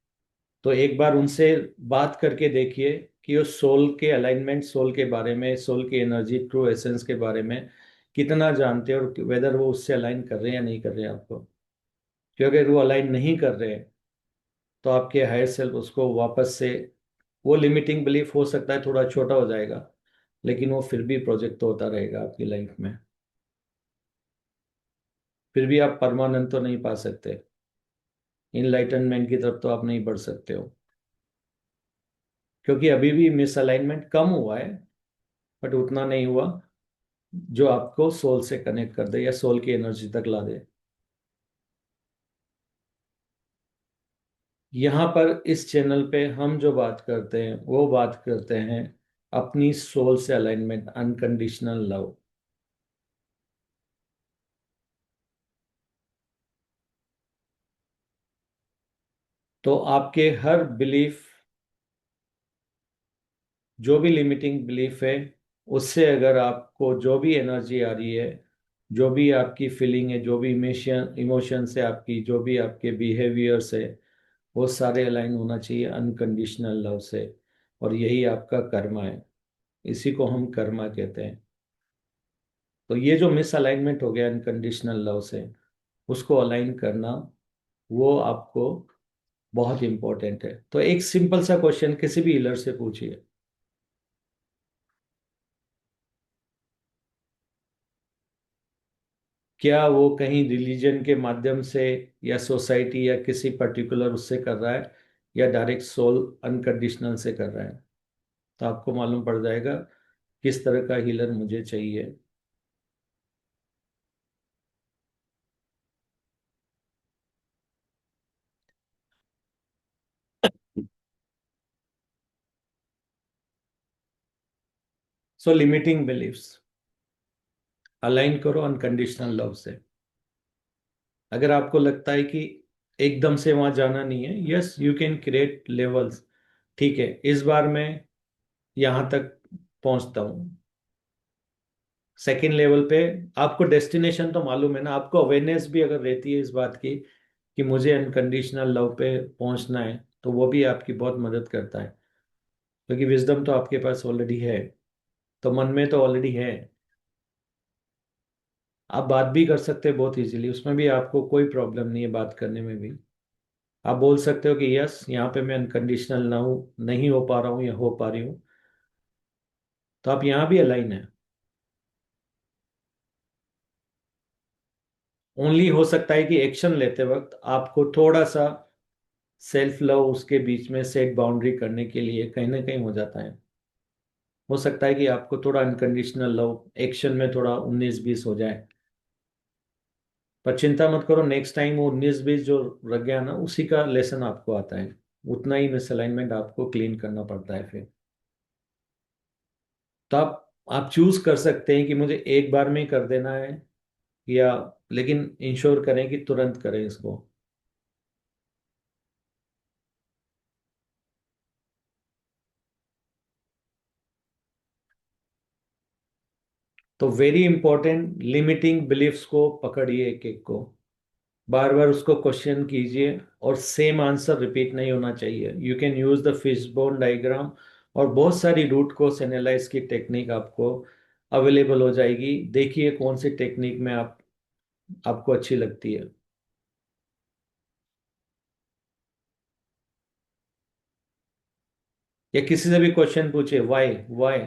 तो एक बार उनसे बात करके देखिए कि वो सोल के अलाइनमेंट, सोल के बारे में, सोल की एनर्जी, ट्रू एसेंस के बारे में कितना जानते हैं, और वेदर वो उससे अलाइन कर रहे हैं या नहीं कर रहे हैं आपको। क्योंकि अगर वो अलाइन नहीं कर रहे हैं तो आपके हायर सेल्फ उसको वापस से, वो लिमिटिंग बिलीफ हो सकता है थोड़ा छोटा हो जाएगा, लेकिन वो फिर भी प्रोजेक्ट तो होता रहेगा आपकी लाइफ में। फिर भी आप परमानेंट तो नहीं पा सकते, इनलाइटनमेंट की तरफ तो आप नहीं बढ़ सकते हो। क्योंकि अभी भी मिसअलाइनमेंट कम हुआ है, बट उतना नहीं हुआ जो आपको सोल से कनेक्ट कर दे या सोल की एनर्जी तक ला दे। यहाँ पर इस चैनल पे हम जो बात करते हैं वो बात करते हैं अपनी सोल से अलाइनमेंट, अनकंडीशनल लव। तो आपके हर बिलीफ, जो भी लिमिटिंग बिलीफ है, उससे अगर आपको जो भी एनर्जी आ रही है, जो भी आपकी फीलिंग है, जो भी इमोशन है आपकी, जो भी आपके बिहेवियर्स है, वो सारे अलाइन होना चाहिए अनकंडीशनल लव से। और यही आपका कर्मा है, इसी को हम कर्मा कहते हैं। तो ये जो मिसअलाइनमेंट हो गया अनकंडीशनल लव से, उसको अलाइन करना, वो आपको बहुत इंपॉर्टेंट है। तो एक सिंपल सा क्वेश्चन किसी भी हीलर से पूछिए, क्या वो कहीं रिलीजन के माध्यम से या सोसाइटी या किसी पर्टिकुलर उससे कर रहा है, या डायरेक्ट सोल अनकंडीशनल से कर रहा है। तो आपको मालूम पड़ जाएगा किस तरह का हीलर मुझे चाहिए। सो लिमिटिंग बिलीफ्स अलाइन करो अनकंडीशनल लव से। अगर आपको लगता है कि एकदम से वहां जाना नहीं है, yes you can create levels. ठीक है, इस बार मैं यहां तक पहुंचता हूँ, सेकेंड लेवल पे आपको डेस्टिनेशन तो मालूम है ना, आपको अवेयरनेस भी अगर रहती है इस बात की कि मुझे अनकंडीशनल लव पे पहुंचना है, तो वो भी आपकी बहुत मदद करता है। क्योंकि विजडम तो आपके पास ऑलरेडी है, तो मन में तो ऑलरेडी है। आप बात भी कर सकते हैं बहुत इजीली, उसमें भी आपको कोई प्रॉब्लम नहीं है बात करने में भी। आप बोल सकते हो कि यस यहाँ पे मैं अनकंडीशनल ना हूँ, नहीं हो पा रहा हूँ या हो पा रही हूँ। तो आप यहाँ भी अलाइन है। ओनली हो सकता है कि एक्शन लेते वक्त आपको थोड़ा सा सेल्फ लव उसके बीच में सेट बाउंड्री करने के लिए कहीं ना कहीं हो जाता है। हो सकता है कि आपको थोड़ा अनकंडीशनल लव एक्शन में थोड़ा 19-20 हो जाए, पर चिंता मत करो, नेक्स्ट टाइम वो 19-20 जो रह गया ना, उसी का लेसन आपको आता है। उतना ही मिसअलाइनमेंट आपको क्लीन करना पड़ता है फिर। तो आप चूज कर सकते हैं कि मुझे एक बार में ही कर देना है, या लेकिन इंश्योर करें कि तुरंत करें इसको। तो वेरी इंपॉर्टेंट, लिमिटिंग बिलीफ्स को पकड़िए एक एक को, बार बार उसको क्वेश्चन कीजिए, और सेम आंसर रिपीट नहीं होना चाहिए। You can use the fishbone diagram, और बहुत सारी रूट कोस एनालाइज की टेक्निक आपको अवेलेबल हो जाएगी। देखिए कौन सी टेक्निक में आपको अच्छी लगती है। या किसी से भी क्वेश्चन पूछिए, वाई वाई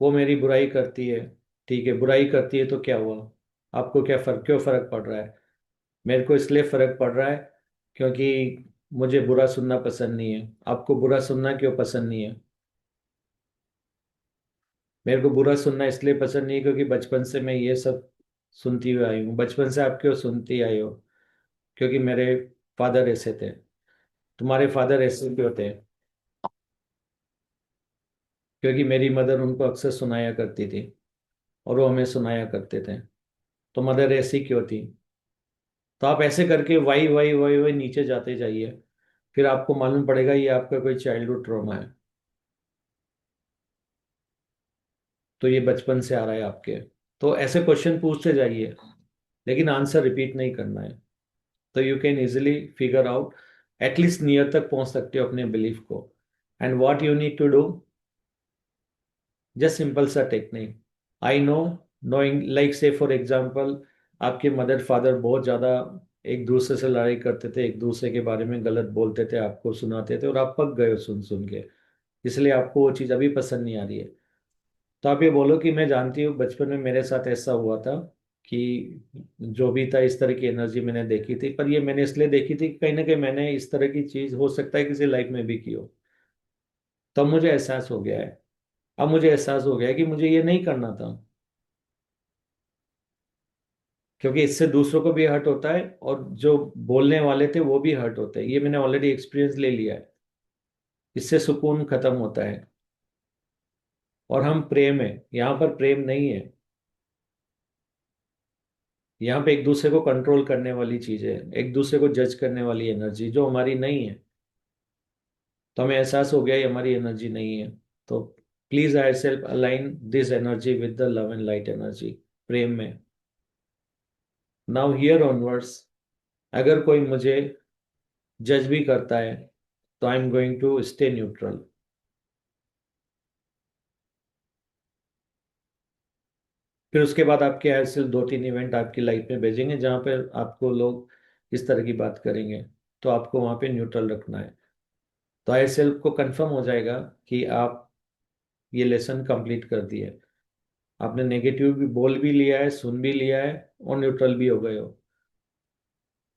वो मेरी बुराई करती है। ठीक है, बुराई करती है तो क्या हुआ, आपको क्या फर्क, क्यों फर्क पड़ रहा है? मेरे को इसलिए फर्क पड़ रहा है क्योंकि मुझे बुरा सुनना पसंद नहीं है। आपको बुरा सुनना क्यों पसंद नहीं है? मेरे को बुरा सुनना इसलिए पसंद नहीं है क्योंकि बचपन से मैं ये सब सुनती हुई आई हूँ। बचपन से आप क्यों सुनती आई हो? क्योंकि मेरे फादर ऐसे थे। तुम्हारे फादर ऐसे क्यों थे? क्योंकि मेरी मदर उनको अक्सर सुनाया करती थी, और वो हमें सुनाया करते थे। तो मदर ऐसी क्यों थी? तो आप ऐसे करके वाई वाई वाई वाई नीचे जाते जाइए, फिर आपको मालूम पड़ेगा ये आपका कोई चाइल्डहुड ट्रॉमा है। तो ये बचपन से आ रहा है आपके। तो ऐसे क्वेश्चन पूछते जाइए, लेकिन आंसर रिपीट नहीं करना है। तो you can easily figure out, at least near तक पहुंच सकते हो अपने बिलीफ को। And what you need to do, just simple सा technique. I know, knowing like say for example, आपके मदर फादर बहुत ज़्यादा एक दूसरे से लड़ाई करते थे, एक दूसरे के बारे में गलत बोलते थे, आपको सुनाते थे, और आप पक गए हो सुन सुन के, इसलिए आपको वो चीज़ अभी पसंद नहीं आ रही है। तो आप ये बोलो कि मैं जानती हूँ बचपन में मेरे साथ ऐसा हुआ था, कि जो भी था इस तरह की एनर्जी मैंने देखी थी, पर ये मैंने इसलिए देखी थी कि कहीं ना कहीं मैंने इस तरह की चीज हो सकता है किसी लाइफ में भी की हो। तब मुझे एहसास हो गया है, अब मुझे एहसास हो गया है कि मुझे ये नहीं करना था, क्योंकि इससे दूसरों को भी हर्ट होता है और जो बोलने वाले थे वो भी हर्ट होते हैं। ये मैंने ऑलरेडी एक्सपीरियंस ले लिया है। इससे सुकून खत्म होता है। और हम प्रेम है, यहाँ पर प्रेम नहीं है। यहाँ पे एक दूसरे को कंट्रोल करने वाली चीज है, एक दूसरे को जज करने वाली एनर्जी जो हमारी नहीं है। तो हमें एहसास हो गया ये हमारी एनर्जी नहीं है। तो please I self align this energy with the love and light energy, प्रेम में। नाउ हियर ऑनवर्ड्स अगर कोई मुझे जज भी करता है तो I am going to stay neutral. फिर उसके बाद आपके ऐसे 2-3 इवेंट आपकी लाइफ में भेजेंगे जहां पर आपको लोग इस तरह की बात करेंगे, तो आपको वहां पे न्यूट्रल रखना है। तो आई सेल्फ को कंफर्म हो जाएगा कि आप ये लेसन कंप्लीट कर दिए। आपने नेगेटिव भी बोल भी लिया है, सुन भी लिया है, और न्यूट्रल भी हो गए हो।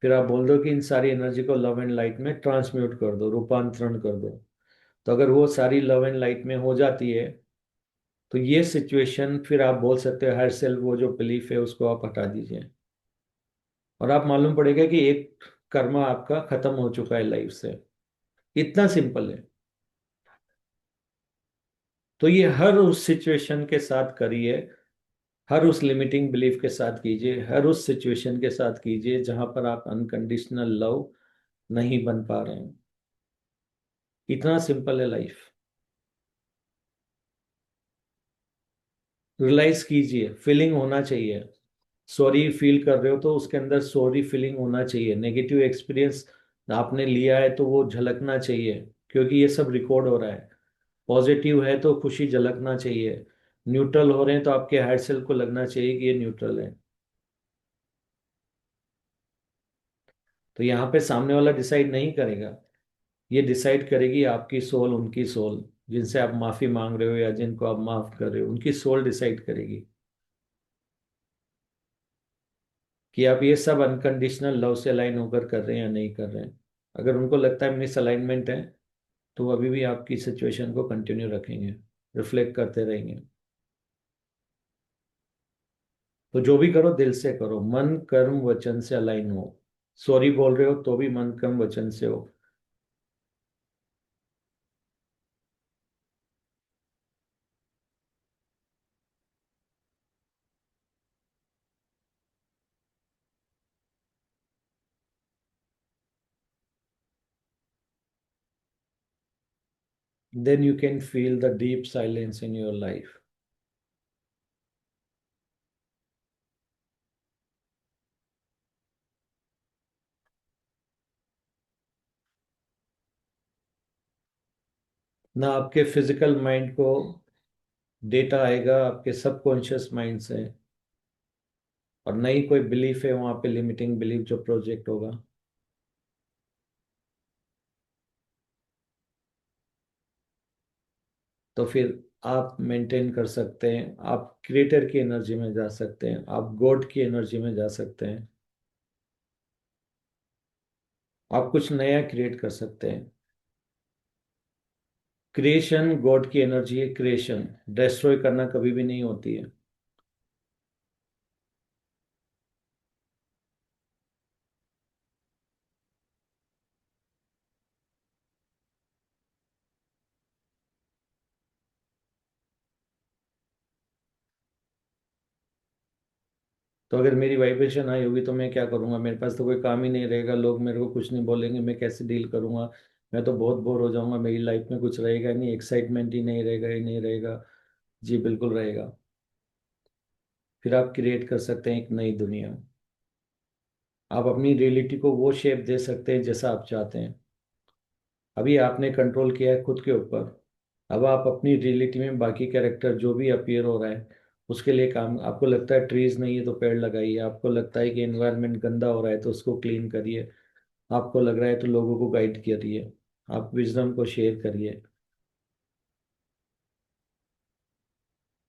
फिर आप बोल दो कि इन सारी एनर्जी को लव एंड लाइट में ट्रांसम्यूट कर दो, रूपांतरण कर दो। तो अगर वो सारी लव एंड लाइट में हो जाती है तो ये सिचुएशन, फिर आप बोल सकते हो हर सेल्फ वो जो बिलीफ है उसको आप हटा दीजिए, और आप मालूम पड़ेगा कि एक कर्मा आपका खत्म हो चुका है लाइफ से। इतना सिंपल है। तो ये हर उस सिचुएशन के साथ करिए, हर उस लिमिटिंग बिलीफ के साथ कीजिए, हर उस सिचुएशन के साथ कीजिए जहां पर आप अनकंडीशनल लव नहीं बन पा रहे हैं। इतना सिंपल है लाइफ। रियलाइज कीजिए, फीलिंग होना चाहिए। सॉरी फील कर रहे हो तो उसके अंदर सॉरी फीलिंग होना चाहिए। नेगेटिव एक्सपीरियंस आपने लिया है तो वो झलकना चाहिए, क्योंकि ये सब रिकॉर्ड हो रहा है। पॉजिटिव है तो खुशी झलकना चाहिए। न्यूट्रल हो रहे हैं तो आपके हार्ट सेल को लगना चाहिए कि ये न्यूट्रल है। तो यहाँ पे सामने वाला डिसाइड नहीं करेगा, ये डिसाइड करेगी आपकी सोल, उनकी सोल जिनसे आप माफी मांग रहे हो या जिनको आप माफ कर रहे हो, उनकी सोल डिसाइड करेगी कि आप ये सब अनकंडीशनल लव से अलाइन होकर कर रहे हैं या नहीं कर रहे हैं। अगर उनको लगता है मिस अलाइनमेंट है तो वो अभी भी आपकी सिचुएशन को कंटिन्यू रखेंगे, रिफ्लेक्ट करते रहेंगे। तो जो भी करो दिल से करो, मन कर्म वचन से अलाइन हो। सॉरी बोल रहे हो तो भी मन कर्म वचन से हो। Then you can feel the deep silence in your life. ना आपके फिजिकल माइंड को डेटा आएगा आपके सबकॉन्शियस माइंड से, और नई कोई बिलीफ है वहां पे, लिमिटिंग बिलीफ जो प्रोजेक्ट होगा। तो फिर आप मेंटेन कर सकते हैं, आप क्रिएटर की एनर्जी में जा सकते हैं, आप गॉड की एनर्जी में जा सकते हैं। आप कुछ नया क्रिएट कर सकते हैं। क्रिएशन गॉड की एनर्जी है। क्रिएशन डिस्ट्रॉय करना कभी भी नहीं होती है। तो अगर मेरी वाइब्रेशन हाई होगी तो मैं क्या करूंगा? मेरे पास तो कोई काम ही नहीं रहेगा, लोग मेरे को कुछ नहीं बोलेंगे, मैं कैसे डील करूंगा? मैं तो बहुत बोर हो जाऊंगा, मेरी लाइफ में कुछ रहेगा ही नहीं, एक्साइटमेंट ही नहीं रहेगा, ही नहीं रहेगा। जी बिल्कुल रहेगा। फिर आप क्रिएट कर सकते हैं एक नई दुनिया। आप अपनी रियलिटी को वो शेप दे सकते हैं जैसा आप चाहते हैं। अभी आपने कंट्रोल किया है खुद के ऊपर। अब आप अपनी रियलिटी में बाकी कैरेक्टर जो भी अपीयर हो रहा है उसके लिए काम, आपको लगता है ट्रीज नहीं है तो पेड़ लगाइए, आपको लगता है कि एनवायरनमेंट गंदा हो रहा है तो उसको क्लीन करिए, आपको लग रहा है तो लोगों को गाइड करिए, आप विजडम को शेयर करिए।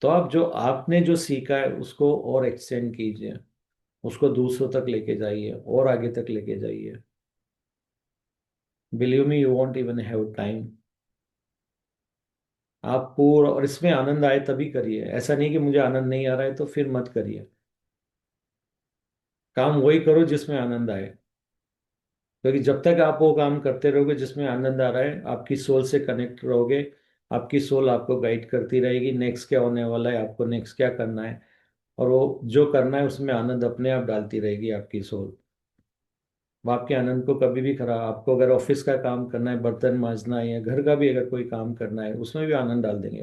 तो आप जो आपने जो सीखा है उसको और एक्सटेंड कीजिए। उसको दूसरों तक लेके जाइए और आगे तक लेके जाइए। Believe me, you want even have time. आप पूरा, और इसमें आनंद आए तभी करिए, ऐसा नहीं कि मुझे आनंद नहीं आ रहा है तो फिर मत करिए। काम वही करो जिसमें आनंद आए, क्योंकि जब तक आप वो काम करते रहोगे जिसमें आनंद आ रहा है, आपकी सोल से कनेक्ट रहोगे। आपकी सोल आपको गाइड करती रहेगी, नेक्स्ट क्या होने वाला है, आपको नेक्स्ट क्या करना है, और वो जो करना है उसमें आनंद अपने आप डालती रहेगी आपकी सोल। वो आपके आनंद को कभी भी खराब, आपको अगर ऑफिस का काम करना है, बर्तन मांजना है, या घर का भी अगर कोई काम करना है, उसमें भी आनंद डाल देंगे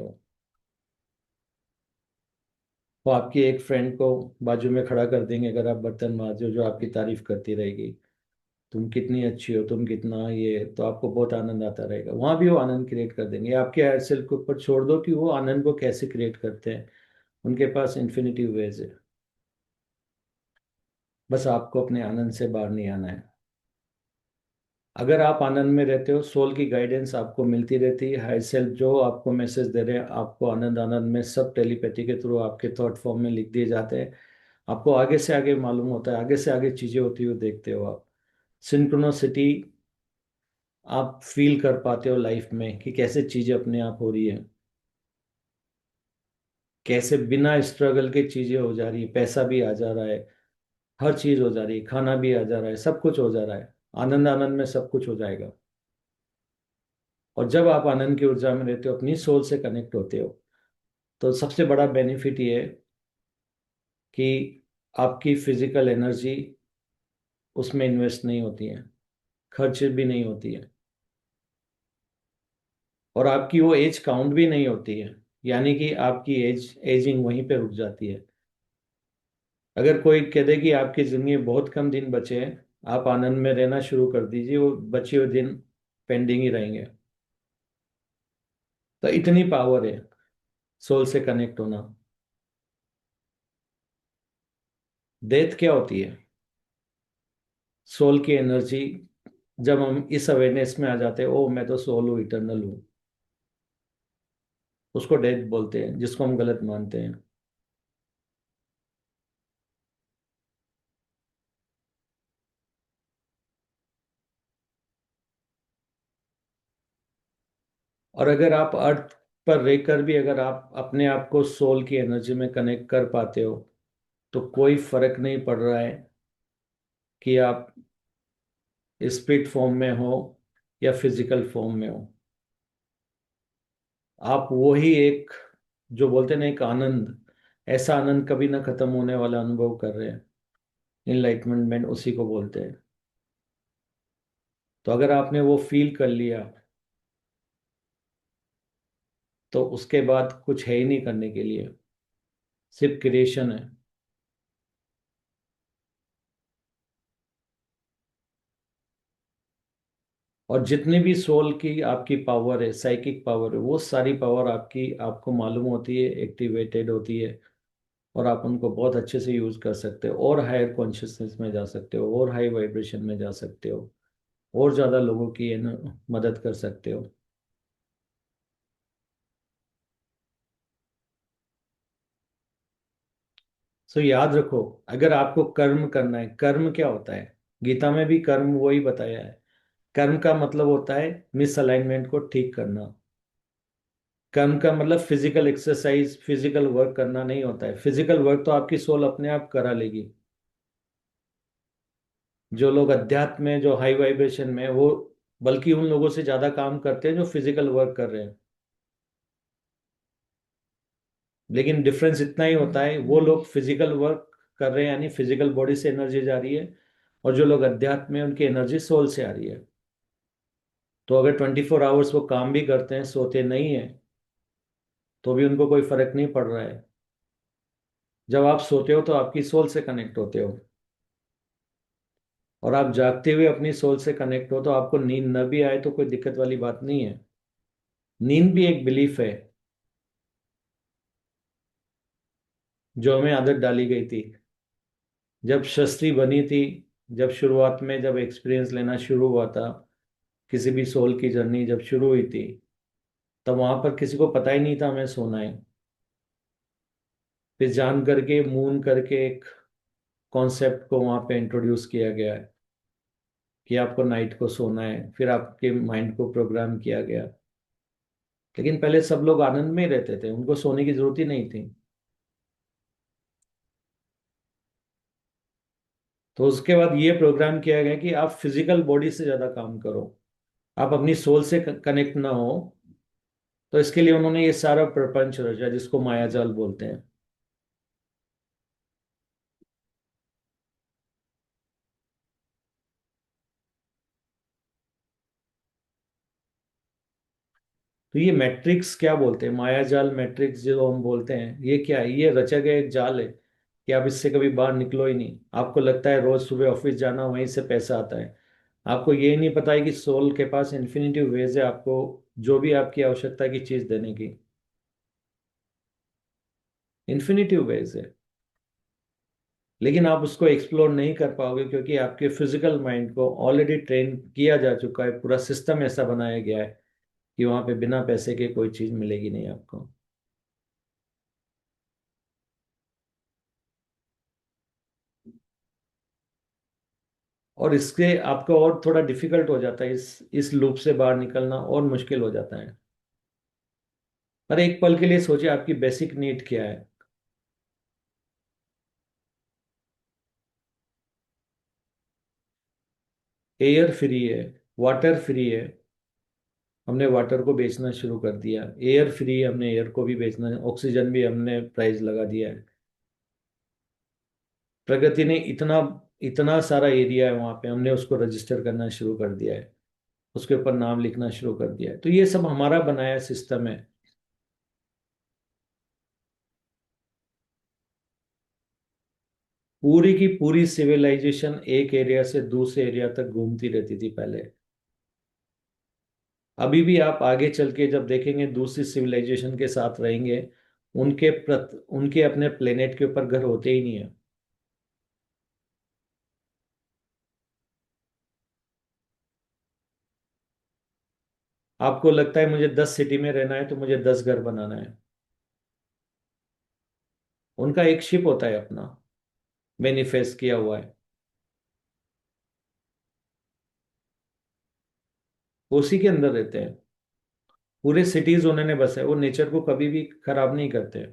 वो आपकी एक फ्रेंड को बाजू में खड़ा कर देंगे, अगर आप बर्तन मांजो, जो आपकी तारीफ करती रहेगी, तुम कितनी अच्छी हो, तुम कितना ये, तो आपको बहुत आनंद आता रहेगा। वहां भी वो आनंद क्रिएट कर देंगे। आपके हायर सेल्फ के ऊपर छोड़ दो कि वो आनंद को कैसे क्रिएट करते हैं, उनके पास इन्फिनिटी वेज है। बस आपको अपने आनंद से बाहर नहीं आना है। अगर आप आनंद में रहते हो, सोल की गाइडेंस आपको मिलती रहती है, हायर सेल्फ जो आपको मैसेज दे रहे हैं, आपको आनंद आनंद में सब टेलीपैथी के थ्रू आपके थॉट फॉर्म में लिख दिए जाते हैं। आपको आगे से आगे मालूम होता है, आगे से आगे चीजें होती हुई देखते हो आप। सिंक्रोनोसिटी आप फील कर पाते हो लाइफ में कि कैसे चीजें अपने आप हो रही है, कैसे बिना स्ट्रगल के चीजें हो जा रही है, पैसा भी आ जा रहा है, हर चीज हो जा रही है, खाना भी आ जा रहा है, सब कुछ हो जा रहा है। आनंद आनंद में सब कुछ हो जाएगा। और जब आप आनंद की ऊर्जा में रहते हो, अपनी सोल से कनेक्ट होते हो, तो सबसे बड़ा बेनिफिट ये है कि आपकी फिजिकल एनर्जी उसमें इन्वेस्ट नहीं होती है, खर्च भी नहीं होती है, और आपकी वो एज काउंट भी नहीं होती है। यानी कि आपकी एजिंग वहीं पे रुक जाती है। अगर कोई कह दे कि आपकी जिंदगी में बहुत कम दिन बचे हैं, आप आनंद में रहना शुरू कर दीजिए, वो बचे हुए दिन पेंडिंग ही रहेंगे। तो इतनी पावर है सोल से कनेक्ट होना। डेथ क्या होती है? सोल की एनर्जी, जब हम इस अवेयरनेस में आ जाते हैं, ओ मैं तो सोल हूँ, इटर्नल हूँ, उसको डेथ बोलते हैं, जिसको हम गलत मानते हैं। और अगर आप अर्थ पर रहकर भी अगर आप अपने आप को सोल की एनर्जी में कनेक्ट कर पाते हो, तो कोई फर्क नहीं पड़ रहा है कि आप स्पिरिट फॉर्म में हो या फिजिकल फॉर्म में हो। आप वही एक, जो बोलते हैं ना, एक आनंद, ऐसा आनंद कभी ना खत्म होने वाला अनुभव कर रहे हैं। इनलाइटमेंट उसी को बोलते हैं। तो अगर आपने वो फील कर लिया, तो उसके बाद कुछ है ही नहीं करने के लिए, सिर्फ क्रिएशन है। और जितनी भी सोल की आपकी पावर है, साइकिक पावर है, वो सारी पावर आपकी, आपको मालूम होती है, एक्टिवेटेड होती है, और आप उनको बहुत अच्छे से यूज कर सकते हो, और हायर कॉन्शियसनेस में जा सकते हो, और हाई वाइब्रेशन में जा सकते हो, और ज्यादा लोगों की मदद कर सकते हो। सो याद रखो, अगर आपको कर्म करना है, कर्म क्या होता है? गीता में भी कर्म वही बताया है। कर्म का मतलब होता है मिसअलाइनमेंट को ठीक करना। कर्म का मतलब फिजिकल एक्सरसाइज, फिजिकल वर्क करना नहीं होता है। फिजिकल वर्क तो आपकी सोल अपने आप करा लेगी। जो लोग अध्यात्म में, जो हाई वाइब्रेशन में, वो बल्कि उन लोगों से ज्यादा काम करते हैं जो फिजिकल वर्क कर रहे हैं। लेकिन डिफरेंस इतना ही होता है, वो लोग फिजिकल वर्क कर रहे हैं, यानी फिजिकल बॉडी से एनर्जी जा रही है, और जो लोग अध्यात्म में, उनकी एनर्जी सोल से आ रही है। तो अगर 24 आवर्स वो काम भी करते हैं, सोते नहीं है, तो भी उनको कोई फर्क नहीं पड़ रहा है। जब आप सोते हो तो आपकी सोल से कनेक्ट होते हो, और आप जागते हुए अपनी सोल से कनेक्ट हो, तो आपको नींद न भी आए तो कोई दिक्कत वाली बात नहीं है। नींद भी एक बिलीफ है जो हमें आदत डाली गई थी। जब सृष्टि बनी थी, जब शुरुआत में, जब एक्सपीरियंस लेना शुरू हुआ था, किसी भी सोल की जर्नी जब शुरू हुई थी, तब वहां पर किसी को पता ही नहीं था हमें सोना है। फिर जान करके, मून करके एक कॉन्सेप्ट को वहाँ पे इंट्रोड्यूस किया गया है कि आपको नाइट को सोना है, फिर आपके माइंड को प्रोग्राम किया गया। लेकिन पहले सब लोग आनंद में ही रहते थे, उनको सोने की जरूरत ही नहीं थी। तो उसके बाद ये प्रोग्राम किया गया कि आप फिजिकल बॉडी से ज्यादा काम करो, आप अपनी सोल से कनेक्ट ना हो। तो इसके लिए उन्होंने ये सारा प्रपंच रचा जिसको मायाजाल बोलते हैं। तो ये मैट्रिक्स क्या बोलते हैं, मायाजाल मैट्रिक्स जो हम बोलते हैं, ये क्या है? ये रचा गया एक जाल है कि आप इससे कभी बाहर निकलो ही नहीं। आपको लगता है रोज सुबह ऑफिस जाना, वहीं से पैसा आता है। आपको ये नहीं पता है कि सोल के पास इन्फिनिटिव वेज है आपको जो भी आपकी आवश्यकता की चीज देने की। इन्फिनिटिव वेज है, लेकिन आप उसको एक्सप्लोर नहीं कर पाओगे क्योंकि आपके फिजिकल माइंड को ऑलरेडी ट्रेन किया जा चुका है। पूरा सिस्टम ऐसा बनाया गया है कि वहां पे बिना पैसे के कोई चीज मिलेगी नहीं आपको। और इसके आपको और थोड़ा डिफिकल्ट हो जाता है, इस लूप से बाहर निकलना और मुश्किल हो जाता है। पर एक पल के लिए सोचिए आपकी बेसिक नीड क्या है। एयर फ्री है, वाटर फ्री है, हमने वाटर को बेचना शुरू कर दिया। एयर फ्री है, हमने एयर को भी बेचना, ऑक्सीजन भी हमने प्राइस लगा दिया है। प्रगति ने इतना इतना सारा एरिया है वहां पे, हमने उसको रजिस्टर करना शुरू कर दिया है, उसके ऊपर नाम लिखना शुरू कर दिया है। तो ये सब हमारा बनाया सिस्टम है। पूरी की पूरी सिविलाइजेशन एक एरिया से दूसरे एरिया तक घूमती रहती थी पहले। अभी भी आप आगे चल के जब देखेंगे दूसरी सिविलाइजेशन के साथ रहेंगे, उनके अपने प्लेनेट के ऊपर घर होते ही नहीं है। आपको लगता है मुझे 10 सिटी में रहना है तो मुझे 10 घर बनाना है। उनका एक शिप होता है अपना, मैनिफेस्ट किया हुआ है, वो उसी के अंदर रहते हैं। पूरे सिटीज उन्होंने बस है, वो नेचर को कभी भी खराब नहीं करते।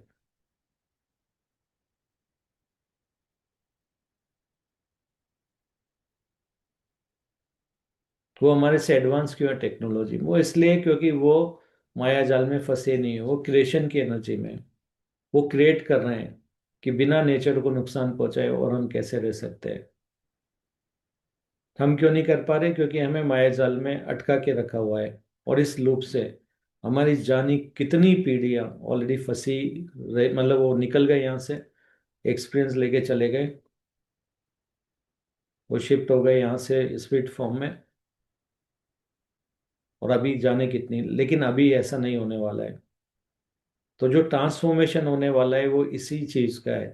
वो हमारे से एडवांस क्यों है टेक्नोलॉजी, वो इसलिए क्योंकि वो माया जाल में फंसे नहीं है, वो क्रिएशन की एनर्जी में है। वो क्रिएट कर रहे हैं कि बिना नेचर को नुकसान पहुंचाए और हम कैसे रह सकते हैं। हम क्यों नहीं कर पा रहे? क्योंकि हमें माया जाल में अटका के रखा हुआ है। और इस लूप से हमारी जानी कितनी पीढ़ियां ऑलरेडी फंसी मतलब वो निकल गए यहाँ से, एक्सपीरियंस लेके चले गए, वो शिफ्ट हो गए यहाँ से स्पिरिट फॉर्म में। और अभी जाने कितनी, लेकिन अभी ऐसा नहीं होने वाला है। तो जो ट्रांसफॉर्मेशन होने वाला है वो इसी चीज का है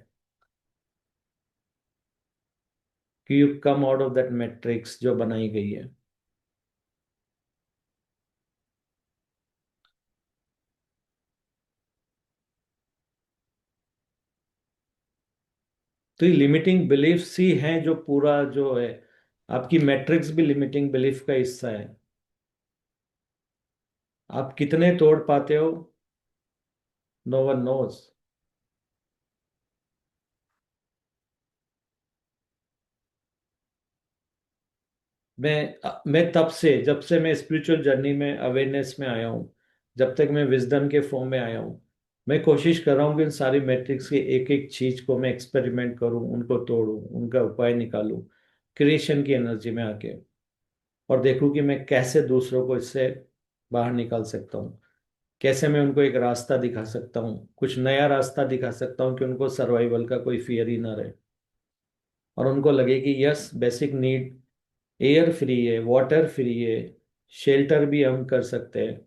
कि you come out of that matrix जो बनाई गई है। तो ये लिमिटिंग बिलीफ्स ही हैं जो पूरा जो है, आपकी मैट्रिक्स भी लिमिटिंग बिलीफ का हिस्सा है। आप कितने तोड़ पाते हो, नो वन नोज। मैं तब से, जब से मैं स्पिरिचुअल जर्नी में अवेयरनेस में आया हूँ, जब तक मैं विजडम के फॉर्म में आया हूँ, मैं कोशिश कर रहा हूँ कि इन सारी मैट्रिक्स की एक एक चीज को मैं एक्सपेरिमेंट करूँ, उनको तोड़ूं, उनका उपाय निकालूं क्रिएशन की एनर्जी में आके, और देखूं कि मैं कैसे दूसरों को इससे बाहर निकाल सकता हूँ। कैसे मैं उनको एक रास्ता दिखा सकता हूँ, कुछ नया रास्ता दिखा सकता हूँ कि उनको सर्वाइवल का कोई फियर ही ना रहे। और उनको लगे कि yes, basic need air free है, वाटर फ्री है, शेल्टर भी हम कर सकते हैं।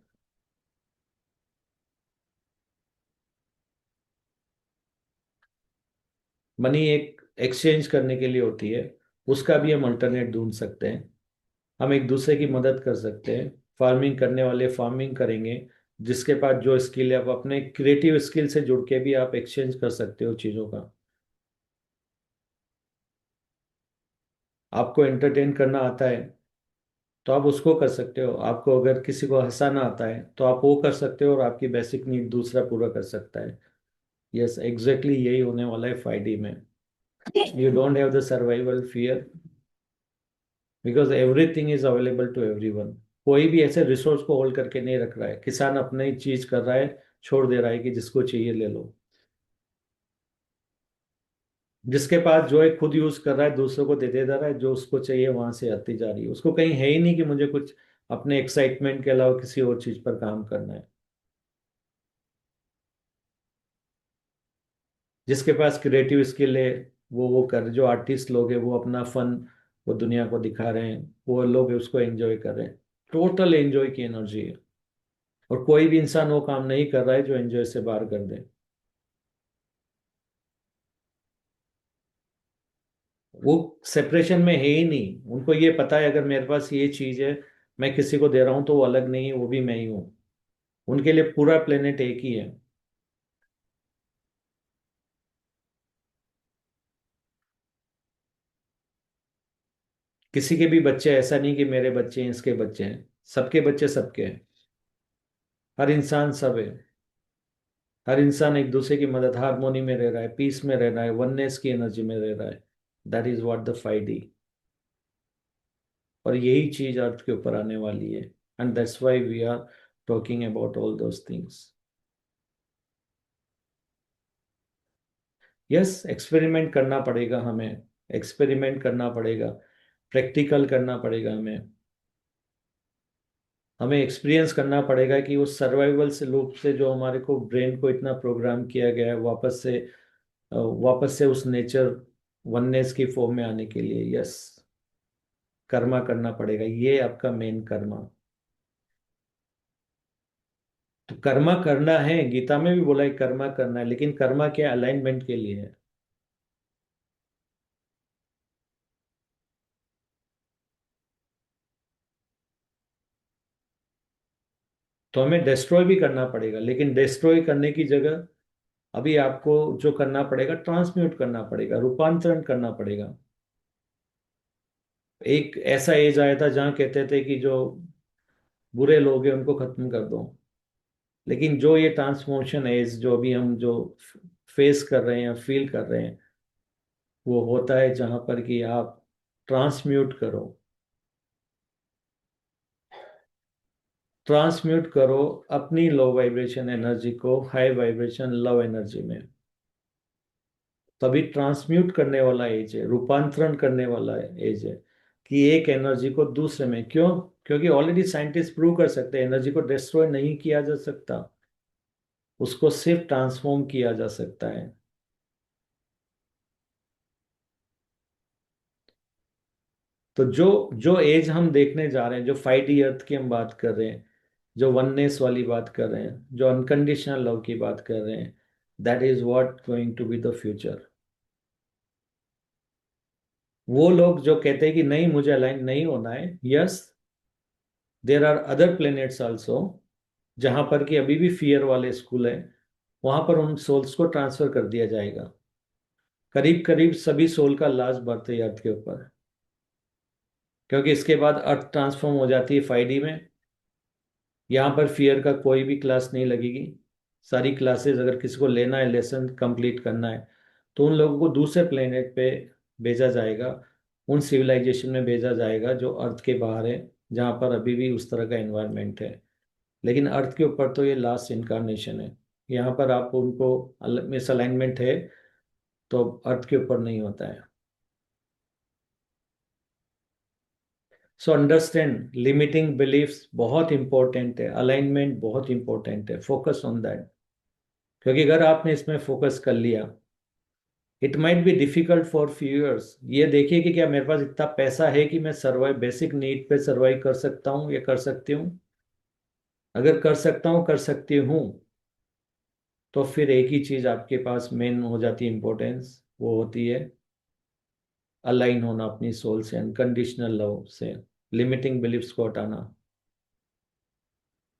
मनी एक एक्सचेंज करने के लिए होती है, उसका भी हम अल्टरनेट ढूंढ सकते हैं। हम एक दूसरे की मदद कर सकते हैं। फार्मिंग करने वाले फार्मिंग करेंगे, जिसके पास जो स्किल है, आप अपने क्रिएटिव स्किल से जुड़ के भी आप एक्सचेंज कर सकते हो चीज़ों का। आपको एंटरटेन करना आता है तो आप उसको कर सकते हो, आपको अगर किसी को हंसाना आता है तो आप वो कर सकते हो, और आपकी बेसिक नीड दूसरा पूरा कर सकता है। यस, एग्जैक्टली यही होने वाला है 5D में। You don't have the survival fear because everything is available to everyone. कोई भी ऐसे रिसोर्स को होल्ड करके नहीं रख रहा है। किसान अपनी ही चीज कर रहा है, छोड़ दे रहा है कि जिसको चाहिए ले लो। जिसके पास जो है खुद यूज कर रहा है, दूसरों को दे दे रहा है, जो उसको चाहिए वहां से आती जा रही है। उसको कहीं है ही नहीं कि मुझे कुछ अपने एक्साइटमेंट के अलावा किसी और चीज पर काम करना है। जिसके पास क्रिएटिव स्किल है वो कर, जो आर्टिस्ट लोग हैं वो अपना फन वो दुनिया को दिखा रहे हैं, वो लोग उसको एंजॉय कर रहे हैं। टोटल एंजॉय की एनर्जी है। और कोई भी इंसान वो काम नहीं कर रहा है जो एंजॉय से बाहर कर दे। वो सेपरेशन में है ही नहीं। उनको ये पता है अगर मेरे पास ये चीज है, मैं किसी को दे रहा हूं तो वो अलग नहीं है, वो भी मैं ही हूँ। उनके लिए पूरा प्लेनेट एक ही है। किसी के भी बच्चे, ऐसा नहीं कि मेरे बच्चे हैं इसके बच्चे हैं, सबके बच्चे सबके हैं। हर इंसान सब है। हर इंसान एक दूसरे की मदद, हारमोनी में रह रहा है, पीस में रह रहा है, वननेस की एनर्जी में रह रहा है। That is what the 5D। और यही चीज अर्थ के ऊपर आने वाली है। And that's why we are talking about all those things. Yes, experiment करना पड़ेगा हमें। एक्सपेरिमेंट करना पड़ेगा, प्रैक्टिकल करना पड़ेगा हमें। हमें एक्सपीरियंस करना पड़ेगा कि उस सर्वाइवल से लूप से जो हमारे को ब्रेन को इतना प्रोग्राम किया गया है, वापस से उस नेचर वननेस की फॉर्म में आने के लिए। यस, कर्मा करना पड़ेगा, ये आपका मेन कर्मा। तो कर्मा करना है, गीता में भी बोला है कर्मा करना है, लेकिन कर्मा क्या, अलाइनमेंट के लिए है। तो हमें डिस्ट्रॉय भी करना पड़ेगा, लेकिन डिस्ट्रॉय करने की जगह अभी आपको जो करना पड़ेगा, ट्रांसम्यूट करना पड़ेगा, रूपांतरण करना पड़ेगा। एक ऐसा एज आया था जहां कहते थे कि जो बुरे लोग हैं उनको खत्म कर दो। लेकिन जो ये ट्रांसफॉर्मेशन एज जो अभी हम जो फेस कर रहे हैं या फील कर रहे हैं, वो होता है जहां पर कि आप ट्रांसम्यूट करो। ट्रांसम्यूट करो अपनी लो वाइब्रेशन एनर्जी को हाई वाइब्रेशन लव एनर्जी में। तभी ट्रांसम्यूट करने वाला एज है, रूपांतरण करने वाला एज है। कि एक एनर्जी को दूसरे में, क्यों? क्योंकि ऑलरेडी साइंटिस्ट प्रूव कर सकते हैं एनर्जी को डिस्ट्रॉय नहीं किया जा सकता, उसको सिर्फ ट्रांसफॉर्म किया जा सकता है। तो जो जो एज हम देखने जा रहे हैं, जो 5D अर्थ की हम बात कर रहे हैं, जो वननेस वाली बात कर रहे हैं, जो अनकंडीशनल लव की बात कर रहे हैं, that is what going to be the future. वो लोग जो कहते हैं कि नहीं मुझे अलाइन नहीं होना है, yes, there are other planets also जहां पर कि अभी भी फियर वाले स्कूल है। वहां पर उन सोल्स को ट्रांसफर कर दिया जाएगा। करीब करीब सभी सोल का लास्ट बर्थ है अर्थ के ऊपर। क्योंकि इसके बाद अर्थ ट्रांसफॉर्म हो जाती है 5D में। यहाँ पर फियर का कोई भी क्लास नहीं लगेगी। सारी क्लासेस अगर किसी को लेना है, लेसन कंप्लीट करना है, तो उन लोगों को दूसरे प्लेनेट पे भेजा जाएगा। उन सिविलाइजेशन में भेजा जाएगा जो अर्थ के बाहर है, जहाँ पर अभी भी उस तरह का एनवायरनमेंट है। लेकिन अर्थ के ऊपर तो ये लास्ट इनकारनेशन है। यहाँ पर आप उनको मिसअलाइनमेंट है तो अर्थ के ऊपर नहीं होता है। सो अंडरस्टैंड, लिमिटिंग बिलीफ्स बहुत इंपॉर्टेंट है, अलाइनमेंट बहुत इंपॉर्टेंट है, फोकस ऑन दैट। क्योंकि अगर आपने इसमें फोकस कर लिया, it might be difficult for few years. ये देखिए कि क्या मेरे पास इतना पैसा है कि मैं सर्वाइव, बेसिक नीड पे सर्वाइव कर सकता हूँ या कर सकती हूँ। अगर कर सकता हूँ, कर सकती हूँ, तो फिर एक ही चीज आपके पास मेन हो जाती है इंपॉर्टेंस, वो होती है अलाइन होना अपनी सोल से, अनकंडीशनल लव से, लिमिटिंग बिलीफ्स को हटाना।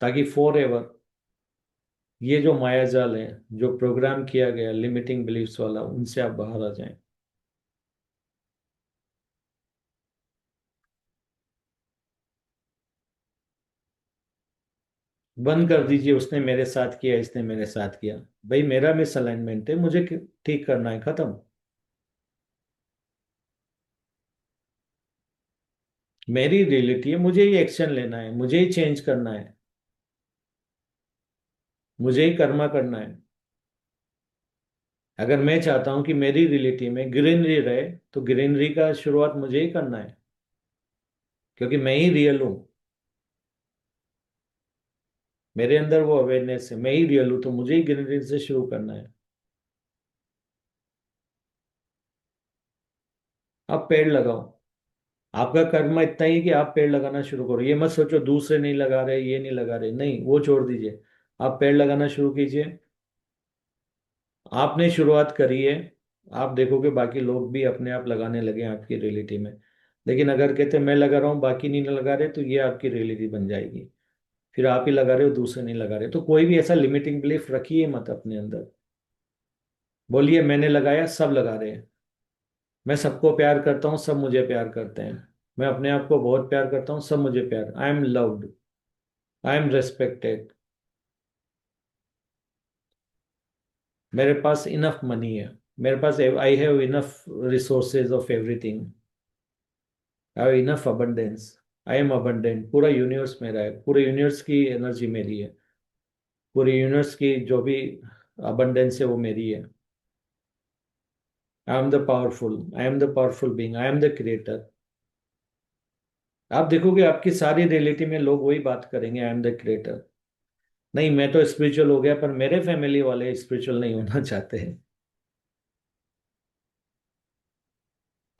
ताकि फॉर एवर ये जो माया जाल है, जो प्रोग्राम किया गया लिमिटिंग बिलीफ्स वाला, उनसे आप बाहर आ जाएं। बंद कर दीजिए, उसने मेरे साथ किया, इसने मेरे साथ किया। भाई मेरा मिसअलाइनमेंट है, मुझे ठीक करना है, खत्म। मेरी रियलिटी है, मुझे ही एक्शन लेना है, मुझे ही चेंज करना है, मुझे ही कर्मा करना है। अगर मैं चाहता हूं कि मेरी रियलिटी में ग्रीनरी रहे, तो ग्रीनरी का शुरुआत मुझे ही करना है, क्योंकि मैं ही रियल हूं। मेरे अंदर वो अवेयरनेस है, मैं ही रियल हूं, तो मुझे ही ग्रीनरी से शुरू करना है। आप पेड़ लगाओ। आपका कर्म इतना ही है कि आप पेड़ लगाना शुरू करो। ये मत सोचो दूसरे नहीं लगा रहे, ये नहीं लगा रहे, नहीं, वो छोड़ दीजिए। आप पेड़ लगाना शुरू कीजिए। आपने शुरुआत करी है, आप देखोगे बाकी लोग भी अपने आप लगाने लगे हैं आपकी रियलिटी में। लेकिन अगर कहते मैं लगा रहा हूँ बाकी नहीं लगा रहे, तो ये आपकी रियलिटी बन जाएगी। फिर आप ही लगा रहे हो, दूसरे नहीं लगा रहे। तो कोई भी ऐसा लिमिटिंग बिलीफ रखिए मत अपने अंदर। बोलिए मैंने लगाया, सब लगा रहे हैं। मैं सबको प्यार करता हूँ, सब मुझे प्यार करते हैं। मैं अपने आप को बहुत प्यार करता हूँ, सब मुझे प्यार, I am loved, I am respected. मेरे पास इनफ मनी है, मेरे पास I have enough resources of everything, I have enough abundance, I am abundant. पूरा यूनिवर्स मेरा है, पूरे यूनिवर्स की एनर्जी मेरी है, पूरे यूनिवर्स की जो भी अबंडेंस है वो मेरी है। I am the powerful, I am the powerful being, I am the creator. आप देखोगे आपकी सारी रियलिटी में लोग वही बात करेंगे, आई एम द क्रिएटर। नहीं, मैं तो स्पिरिचुअल हो गया, पर मेरे फैमिली वाले स्पिरिचुअल नहीं होना चाहते हैं।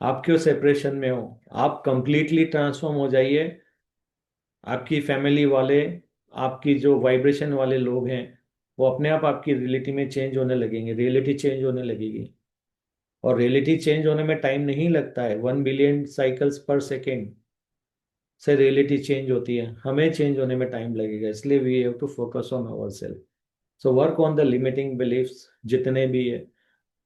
आप क्यों सेपरेशन में हो? आप कंप्लीटली ट्रांसफॉर्म हो जाइए। आपकी फैमिली वाले, आपकी जो वाइब्रेशन वाले लोग हैं, वो अपने आप आपकी रियलिटी में चेंज होने लगेंगे, रियलिटी चेंज होने लगेगी। और रियलिटी चेंज होने में टाइम नहीं लगता है, 1 बिलियन साइकिल्स पर सेकेंड से रियलिटी चेंज होती है। हमें चेंज होने में टाइम लगेगा, इसलिए we have to focus on our self. So work on the limiting beliefs जितने भी है।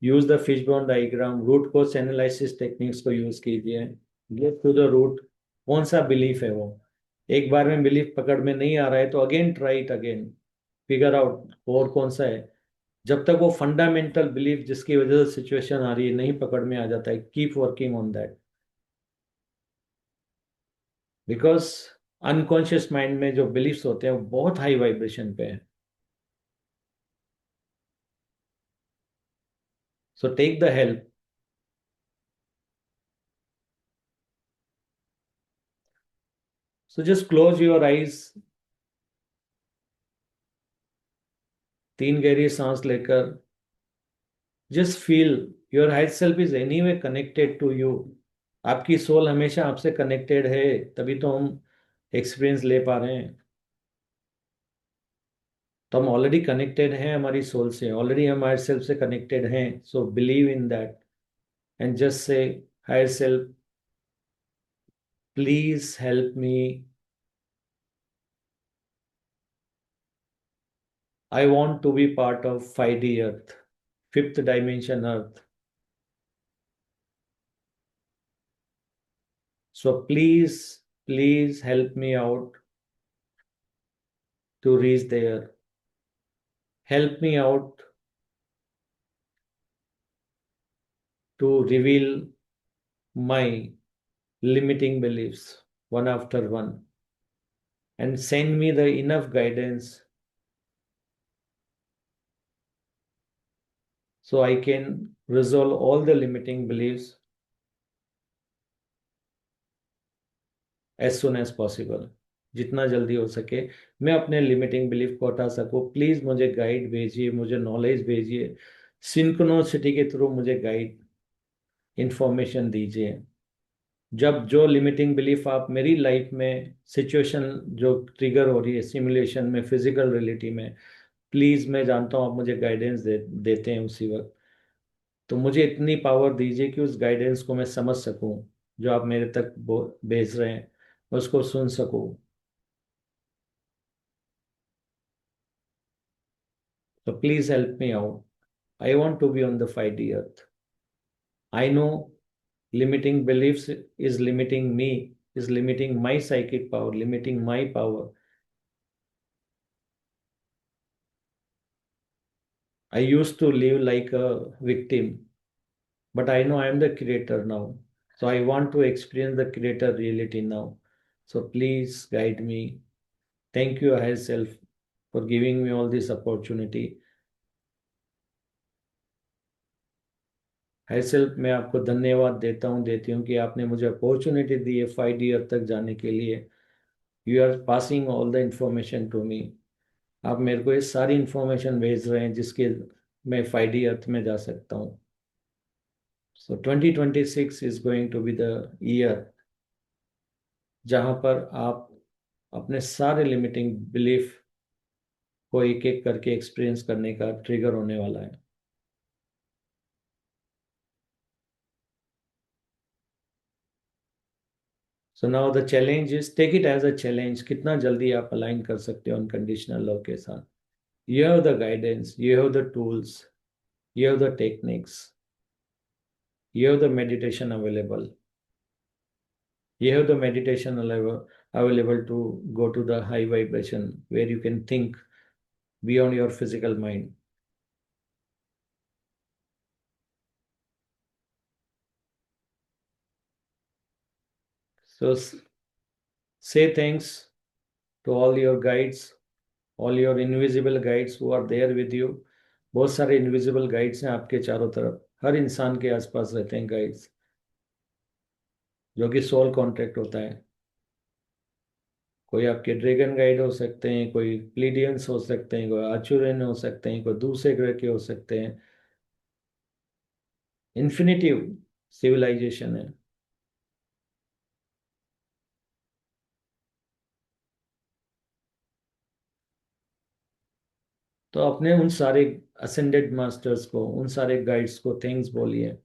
Use the fishbone diagram, root cause analysis techniques को यूज कीजिए। गेट टू द रूट, कौन सा बिलीफ है वो। एक बार में बिलीफ पकड़ में नहीं आ रहा है तो again try it again, figure out और कौन सा है। जब तक वो फंडामेंटल बिलीफ जिसकी वजह से सिचुएशन आ रही है नहीं पकड़ में आ जाता है, keep working on that. Because unconscious mind में जो बिलीफ्स होते हैं वो बहुत हाई वाइब्रेशन पे है। So take the help. So just close your eyes, 3 गहरी सांस लेकर just feel your higher self is anyway connected to you. आपकी सोल हमेशा आपसे कनेक्टेड है, तभी तो हम एक्सपीरियंस ले पा रहे हैं। तो हम ऑलरेडी कनेक्टेड हैं हमारी सोल से, ऑलरेडी हम हायर सेल्फ से कनेक्टेड हैं। So believe in that and just say higher self, please help me. I want to be part of 5D earth, fifth dimension earth. So please, please help me out to reach there. Help me out to reveal my limiting beliefs one after one, and send me the enough guidance so I can resolve all the limiting beliefs as soon as possible। जितना जल्दी हो सके मैं अपने limiting belief को हटा सकूं। Please मुझे गाइड भेजिए, मुझे नॉलेज भेजिए, सिंक्रोनिसिटी के थ्रू मुझे गाइड इंफॉर्मेशन दीजिए। जब जो लिमिटिंग बिलीफ आप मेरी लाइफ में सिचुएशन जो ट्रिगर हो रही है सिमुलेशन में, फिजिकल रियलिटी में, प्लीज मैं जानता हूँ आप मुझे गाइडेंस देते हैं उसी वक्त। तो मुझे इतनी पावर दीजिए कि उस गाइडेंस को मैं समझ सकूं, जो आप मेरे तक भेज रहे हैं उसको सुन सकूं। तो please help me out. I want to be on the 5D earth. I know limiting beliefs is limiting me, is limiting my psychic power, limiting my power. I used to live like a victim, but I know I am the creator now. So I want to experience the creator reality now. So please guide me. Thank you, higher self, for giving me all this opportunity. High self मैं आपको धन्यवाद देती हूँ कि आपने मुझे opportunity दी है 5D तक जाने के लिए. You are passing all the information to me. आप मेरे को ये सारी इंफॉर्मेशन भेज रहे हैं जिसके मैं 5D में जा सकता हूँ. So 2026 is going to be the year जहाँ पर आप अपने सारे लिमिटिंग बिलीफ को एक एक करके एक्सपीरियंस करने का ट्रिगर होने वाला है. So now the challenge is take it as a challenge. कितना जल्दी आप अलाइन कर सकते हो अनकंडीशनल लव के साथ. You have the guidance, you have the tools, you have the techniques, you have the meditation available. You have the meditation available to go to the high vibration where you can think beyond your physical mind. So say thanks to all your guides, all your invisible guides who are there with you. बहुत सारे invisible guides हैं आपके चारों तरफ. हर इंसान के आसपास रहते हैं गाइड्स, जो कि सोल कॉन्ट्रैक्ट होता है. कोई आपके ड्रैगन गाइड हो सकते हैं, कोई प्लीडियंस हो सकते हैं, कोई आचुरन हो सकते हैं, कोई दूसरे ग्रह के हो सकते हैं. इन्फिनिटिव सिविलाइजेशन है. तो अपने उन सारे असेंडेड मास्टर्स को, उन सारे गाइड्स को थैंक्स बोलिए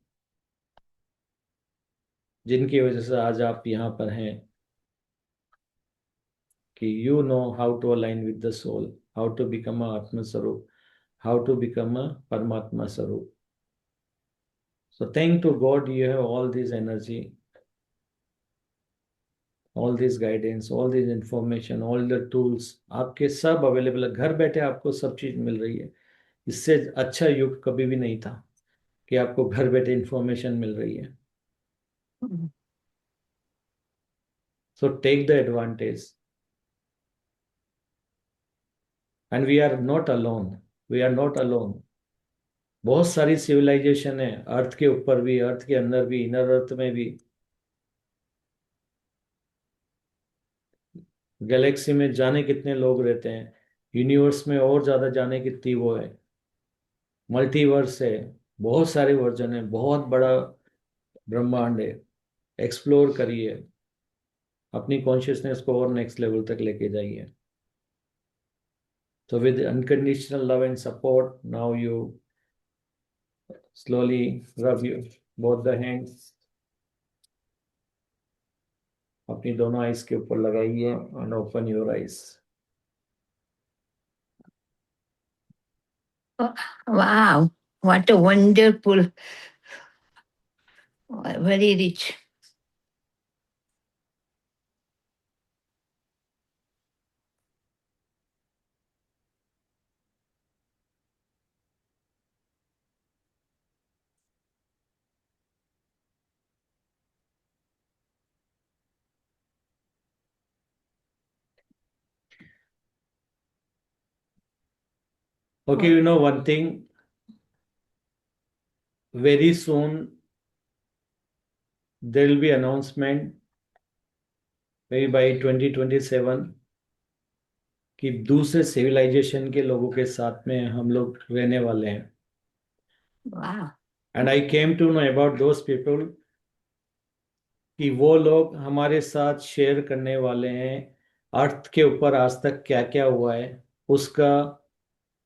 जिनकी वजह से आज आप यहाँ पर हैं. कि you know how to align with the soul, how to become a आत्म स्वरूप, हाउ टू बिकम अ परमात्मा स्वरूप. So thank to God you have all this energy, all this guidance, all this information, all the tools आपके सब available है. घर बैठे आपको सब चीज मिल रही है. इससे अच्छा युग कभी भी नहीं था कि आपको घर बैठे इंफॉर्मेशन मिल रही है. So take the advantage. And we are not alone, we are not alone. बहुत सारी सिविलाइजेशन है अर्थ के ऊपर भी, अर्थ के अंदर भी, इनर अर्थ में भी. गैलेक्सी में जाने कितने लोग रहते हैं. यूनिवर्स में और ज्यादा जाने कितनी वो है. मल्टीवर्स है, बहुत सारे वर्जन है, बहुत बड़ा ब्रह्मांड है. एक्सप्लोर करिए, अपनी कॉन्शियसनेस को और नेक्स्ट लेवल तक लेके जाइए. So with unconditional love and support, now you slowly rub your both the hands. अपनी दोनों आइज के ऊपर लगाइए and open your eyes. Wow, what a wonderful, very rich. Okay, you know one thing, very soon there will be announcement, maybe by 2027, कि दूसरे civilisation के लोगों के साथ में हम लोग रहने वाले हैं. Wow. And I came to know about those people कि वो लोग हमारे साथ शेयर करने वाले हैं अर्थ के ऊपर आज तक क्या क्या हुआ है उसका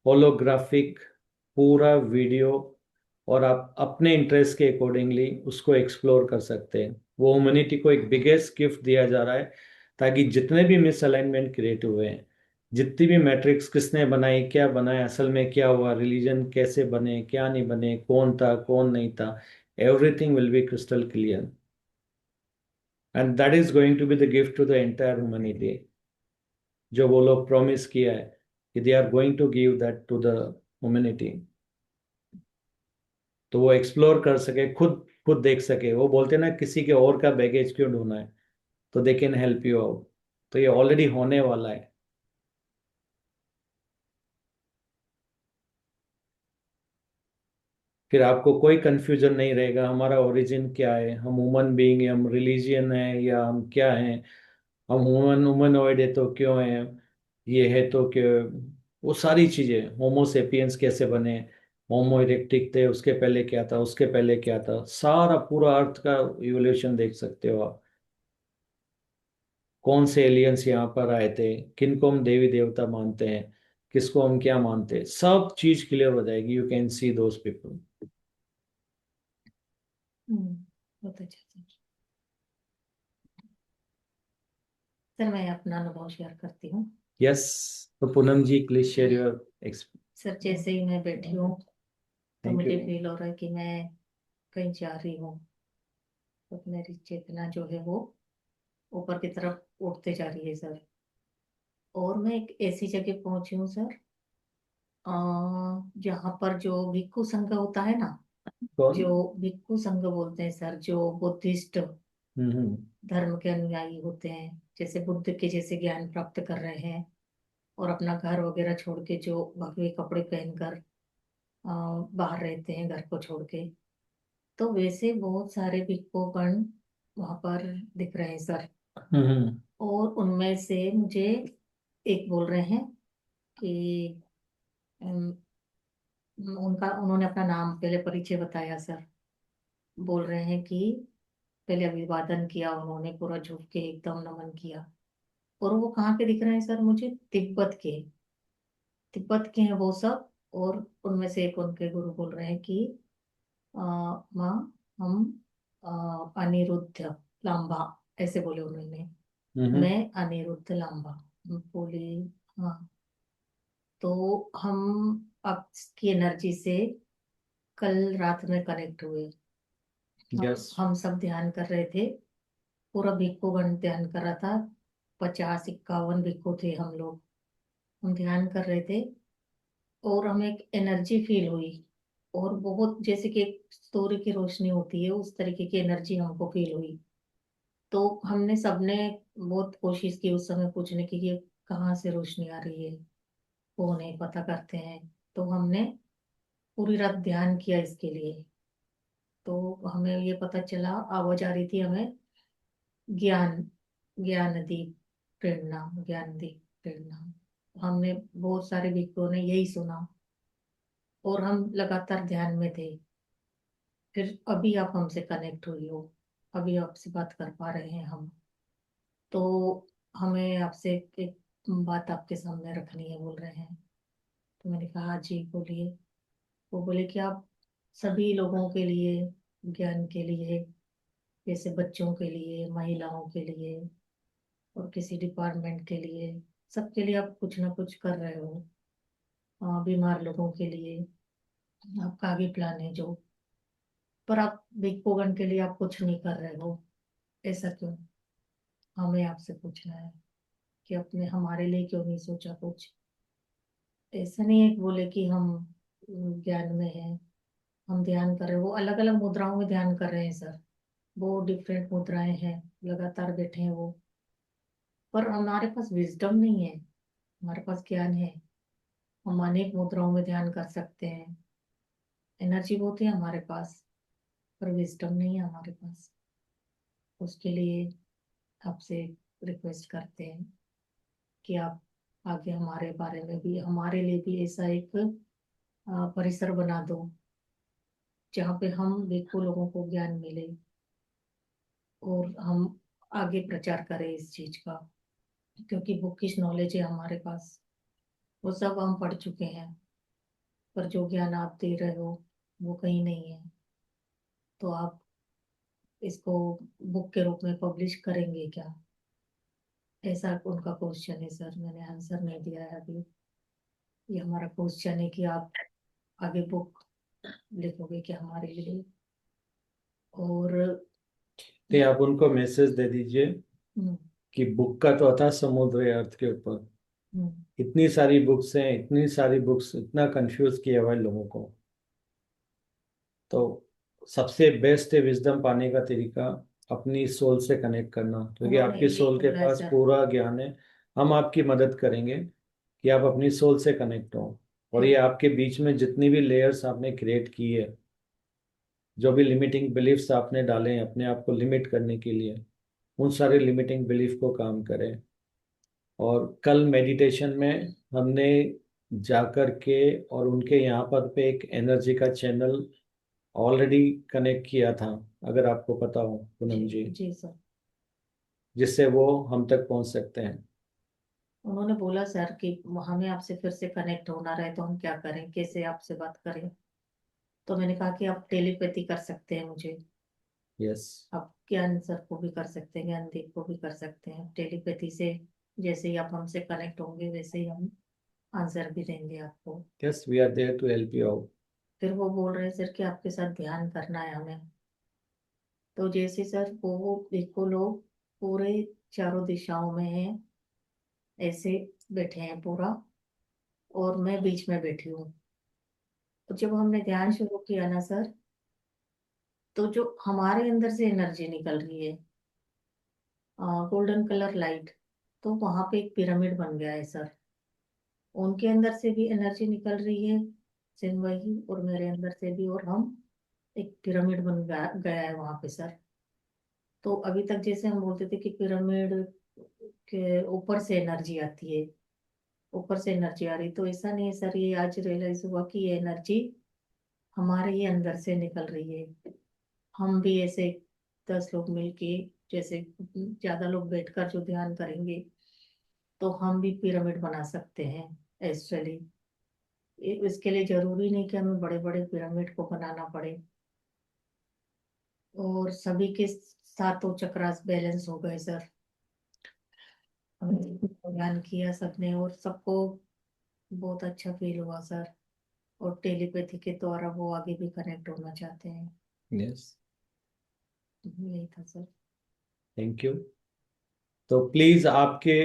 होलोग्राफिक पूरा वीडियो. और आप अपने इंटरेस्ट के अकॉर्डिंगली उसको एक्सप्लोर कर सकते हैं. वो ह्यूमैनिटी को एक बिगेस्ट गिफ्ट दिया जा रहा है ताकि जितने भी मिसअलाइनमेंट क्रिएट हुए हैं, जितनी भी मैट्रिक्स किसने बनाई, क्या बनाया, असल में क्या हुआ, रिलीजन कैसे बने, क्या नहीं बने, कौन था कौन नहीं था, everything will be crystal clear. And that is going to be the gift to the entire humanity. जो वो लोग प्रॉमिस किया है कि they are going to give that to the humanity. तो वो एक्सप्लोर कर सके, खुद खुद देख सके। वो बोलते हैं ना, किसी के और का बैगेज क्यों ढूंढना है, तो they can help you out. तो ये ऑलरेडी होने वाला है। फिर आपको कोई कंफ्यूजन नहीं रहेगा हमारा ओरिजिन क्या है, हम ह्यूमन बीइंग है, हम रिलीजियन है, या हम क्या हैं। हम ह्यूमनॉइड है तो क्यों है, ये है तो क्यों। वो सारी चीजें, होमोसेपियंस कैसे बने, होमो इरेक्टिक थे, उसके पहले क्या था, उसके पहले क्या था, सारा पूरा अर्थ का इवोल्यूशन देख सकते हो आप। कौन से एलियंस यहाँ पर आए थे, किनको हम देवी देवता मानते हैं, किसको हम क्या मानते हैं, सब चीज क्लियर हो जाएगी। You can see those people. बहुत अच्छा सर। सर मैं अपना अनुभव शेयर करती हूँ। यस, तो पूनम जी प्लीज शेयर योर सर जैसे ही मैं बैठी हूँ तो थैंक मुझे यू। फील हो रहा है कि मैं कहीं जा रही हूँ। तो मेरी चेतना जो है वो ऊपर की तरफ उठते जा रही है सर। और मैं एक ऐसी जगह पहुंची हूँ सर, जहाँ पर जो भिक्खु संघ होता है ना, कौन? जो भिक्खु संघ बोलते हैं सर, जो बुद्धिस्ट हम्म। धर्म के अनुयायी होते हैं, जैसे बुद्ध के जैसे ज्ञान प्राप्त कर रहे हैं और अपना घर वगैरह छोड़ के जो भगवे कपड़े पहनकर बाहर रहते हैं घर को छोड़ के, तो वैसे बहुत सारे भिक्षुगण वहां पर दिख रहे हैं सर। हम्म। और उनमें से मुझे एक बोल रहे हैं कि अम, उनका उन्होंने अपना नाम पहले परिचय बताया सर। बोल रहे हैं कि पहले अभिवादन किया उन्होंने, पूरा झुक के एकदम नमन किया। और वो कहाँ के दिख रहे हैं सर मुझे, तिब्बत के। तिब्बत के हैं वो सब। और उनमें से एक उनके गुरु बोल रहे हैं कि माँ हम अनिरुद्ध लांबा, ऐसे बोले उन्होंने। हम्म। मैं अनिरुद्ध लांबा। मैं बोली हाँ। तो हम आपकी एनर्जी से कल रात में कनेक्ट हुए। यस। हम सब ध्यान कर रहे थे, पूरा भिक्षुगण ध्यान कर रहा था। 50-51 भिक्षु थे हम लोग। हम ध्यान कर रहे थे और हमें एक एनर्जी फील हुई। और बहुत जैसे कि एक सूर्य की रोशनी होती है उस तरीके की एनर्जी हमको फील हुई। तो हमने सबने बहुत कोशिश की उस समय पूछने की, ये कहाँ से रोशनी आ रही है, कौन है, पता करते हैं। तो हमने पूरी रात ध्यान किया इसके लिए। तो हमें ये पता चला, आवाज आ रही थी हमें, ज्ञान, ज्ञानदीप प्रेरणा, ज्ञानदीप प्रेरणा। हमने बहुत सारे भिक्षुओं ने यही सुना और हम लगातार ध्यान में थे। फिर अभी आप हमसे कनेक्ट हुई हो, अभी आपसे बात कर पा रहे हैं हम। तो हमें आपसे एक बात आपके सामने रखनी है बोल रहे हैं। तो मैंने कहा "हाँ जी बोलिए"। वो बोले कि आप सभी लोगों के लिए, ज्ञान के लिए, जैसे बच्चों के लिए, महिलाओं के लिए और किसी डिपार्टमेंट के लिए, सबके लिए आप कुछ ना कुछ कर रहे हो। बीमार लोगों के लिए आपका आगे प्लान है जो, पर आप बिग पोगन के लिए आप कुछ नहीं कर रहे हो। ऐसा क्यों, हमें आपसे पूछना है कि अपने हमारे लिए क्यों नहीं सोचा कुछ। ऐसा नहीं है कि बोले कि हम ज्ञान में हैं, हम ध्यान कर रहे हैं। वो अलग अलग मुद्राओं में ध्यान कर रहे हैं सर, वो डिफरेंट मुद्राएं हैं, लगातार बैठे हैं वो। पर हमारे पास विजडम नहीं है, हमारे पास ज्ञान है। हम अनेक मुद्राओं में ध्यान कर सकते हैं, एनर्जी बहुत है हमारे पास, पर विजडम नहीं है हमारे पास। उसके लिए आपसे रिक्वेस्ट करते हैं कि आप आगे हमारे बारे में भी, हमारे लिए भी ऐसा एक परिसर बना दो जहाँ पे हम देखो लोगों को ज्ञान मिले और हम आगे प्रचार करें इस चीज का। क्योंकि बुकिश नॉलेज है हमारे पास, वो सब हम पढ़ चुके हैं, पर जो ज्ञान आप दे रहे हो वो कहीं नहीं है। तो आप इसको बुक के रूप में पब्लिश करेंगे क्या, ऐसा उनका क्वेश्चन है सर। मैंने आंसर नहीं दिया है अभी। ये हमारा क्वेश्चन है कि आप आगे बुक लिखोगे क्या हमारे लिए। और तो आप उनको मैसेज दे दीजिए हम्म, कि बुक का तो अथाह समुद्र है अर्थ के ऊपर। हम्म, इतनी सारी बुक्स हैं, इतनी सारी बुक्स, इतना कंफ्यूज किया हुआ है लोगों को। तो सबसे बेस्ट है विजडम पाने का तरीका अपनी सोल से कनेक्ट करना, क्योंकि उन्होंने आपकी यही सोल के बोला है पास सर। पूरा ज्ञान है। हम आपकी मदद करेंगे कि आप अपनी सोल से कनेक्ट हो। और ये आपके बीच में जितनी भी लेयर्स आपने क्रिएट की है, जो भी लिमिटिंग बिलीफ्स आपने डाले हैं अपने आप को लिमिट करने के लिए, उन सारे लिमिटिंग बिलीफ को काम करें। और कल मेडिटेशन में हमने जाकर के और उनके यहाँ पर पे एक एनर्जी का चैनल ऑलरेडी कनेक्ट किया था, अगर आपको पता हो पूनम जी, जी सर। जिससे वो हम तक पहुंच सकते हैं। उन्होंने बोला सर कि हमें आपसे फिर से कनेक्ट होना रहे तो हम क्या करें, कैसे आपसे बात करें। तो मैंने कहा कि आप टेलीपैथी कर सकते हैं मुझे। यस। आप ज्ञान सर को भी कर सकते हैं, ज्ञानदीप को भी कर सकते हैं टेलीपैथी से। जैसे ही आप हमसे कनेक्ट होंगे वैसे ही हम आंसर भी देंगे आपको। Yes, we are there to help you out. फिर वो बोल रहे हैं सर कि आपके साथ ध्यान करना है हमें। तो जैसे सर वो देखो लोग पूरे चारों दिशाओं में हैं, ऐसे बैठे हैं पूरा, और मैं बीच में बैठी हूँ। तो जब हमने ध्यान शुरू किया ना सर, तो जो हमारे अंदर से एनर्जी निकल रही है, गोल्डन कलर लाइट, तो वहां पे एक पिरामिड बन गया है सर। उनके अंदर से भी एनर्जी निकल रही है सेम वही, और मेरे अंदर से भी, और हम एक पिरामिड बन गया है वहां पे सर। तो अभी तक जैसे हम बोलते थे कि पिरामिड के ऊपर से एनर्जी आती है, ऊपर से एनर्जी आ रही, तो ऐसा नहीं है सर। ये आज रियलाइज हुआ कि ये एनर्जी हमारे ही अंदर से निकल रही है। हम भी ऐसे 10 लोग मिलके, जैसे ज्यादा लोग बैठकर जो ध्यान करेंगे, तो हम भी पिरामिड बना सकते हैं एस्ट्रली। इसके लिए जरूरी नहीं कि हमें बड़े बड़े पिरामिड को बनाना पड़े। और सभी के सातों चक्रास बैलेंस हो गए सर। हमने ध्यान किया सबने, और सबको बहुत अच्छा फील हुआ सर। और टेलीपैथी के द्वारा वो आगे भी कनेक्ट होना चाहते हैं। यस। यही था सर। Thank you. तो प्लीज आपके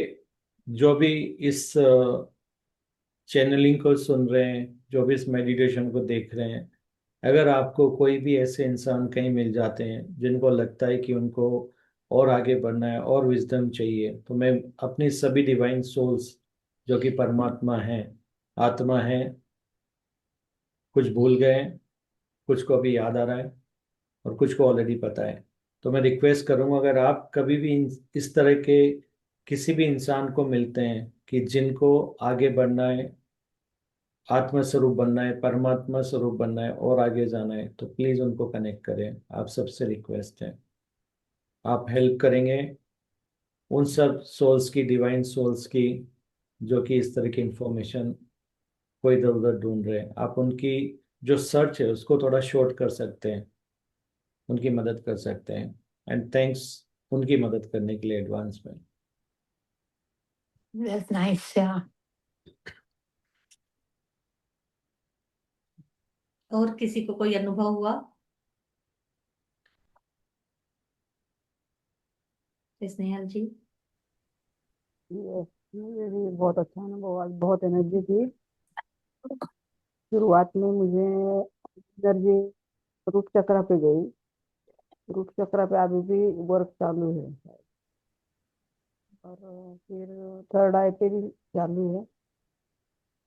जो भी इस चैनलिंग को सुन रहे हैं, जो भी इस मेडिटेशन को देख रहे हैं, अगर आपको कोई भी ऐसे इंसान कहीं मिल जाते हैं जिनको लगता है कि उनको और आगे बढ़ना है और विजडम चाहिए, तो मैं अपनी सभी डिवाइन सोल्स जो कि परमात्मा है, आत्मा है, कुछ भूल गए हैं, कुछ को अभी याद आ रहा है, और कुछ को ऑलरेडी पता है, तो मैं रिक्वेस्ट करूंगा अगर आप कभी भी इस तरह के किसी भी इंसान को मिलते हैं कि जिनको आगे बढ़ना है, आत्मा स्वरूप बनना है, परमात्मा स्वरूप बनना है और आगे जाना है, तो प्लीज उनको कनेक्ट करें। आप सबसे रिक्वेस्ट है, आप हेल्प करेंगे उन सब सोल्स की, डिवाइन सोल्स की, जो कि इस तरह की इंफॉर्मेशन को इधर उधर ढूंढ रहे हैं। आप उनकी जो सर्च है उसको थोड़ा शॉर्ट कर सकते हैं, उनकी मदद कर सकते हैं। एंड थैंक्स उनकी मदद करने के लिए एडवांस में। That's nice. Yeah. और किसी को कोई अनुभव हुआ स्नेहल जी? ये मुझे भी बहुत अच्छा अनुभव, आज बहुत एनर्जी थी। शुरुआत में मुझे एनर्जी रूट चक्र पे गई। रूट चक्र पे अभी भी वर्क चालू है। और फिर थर्ड आई पे भी चालू है,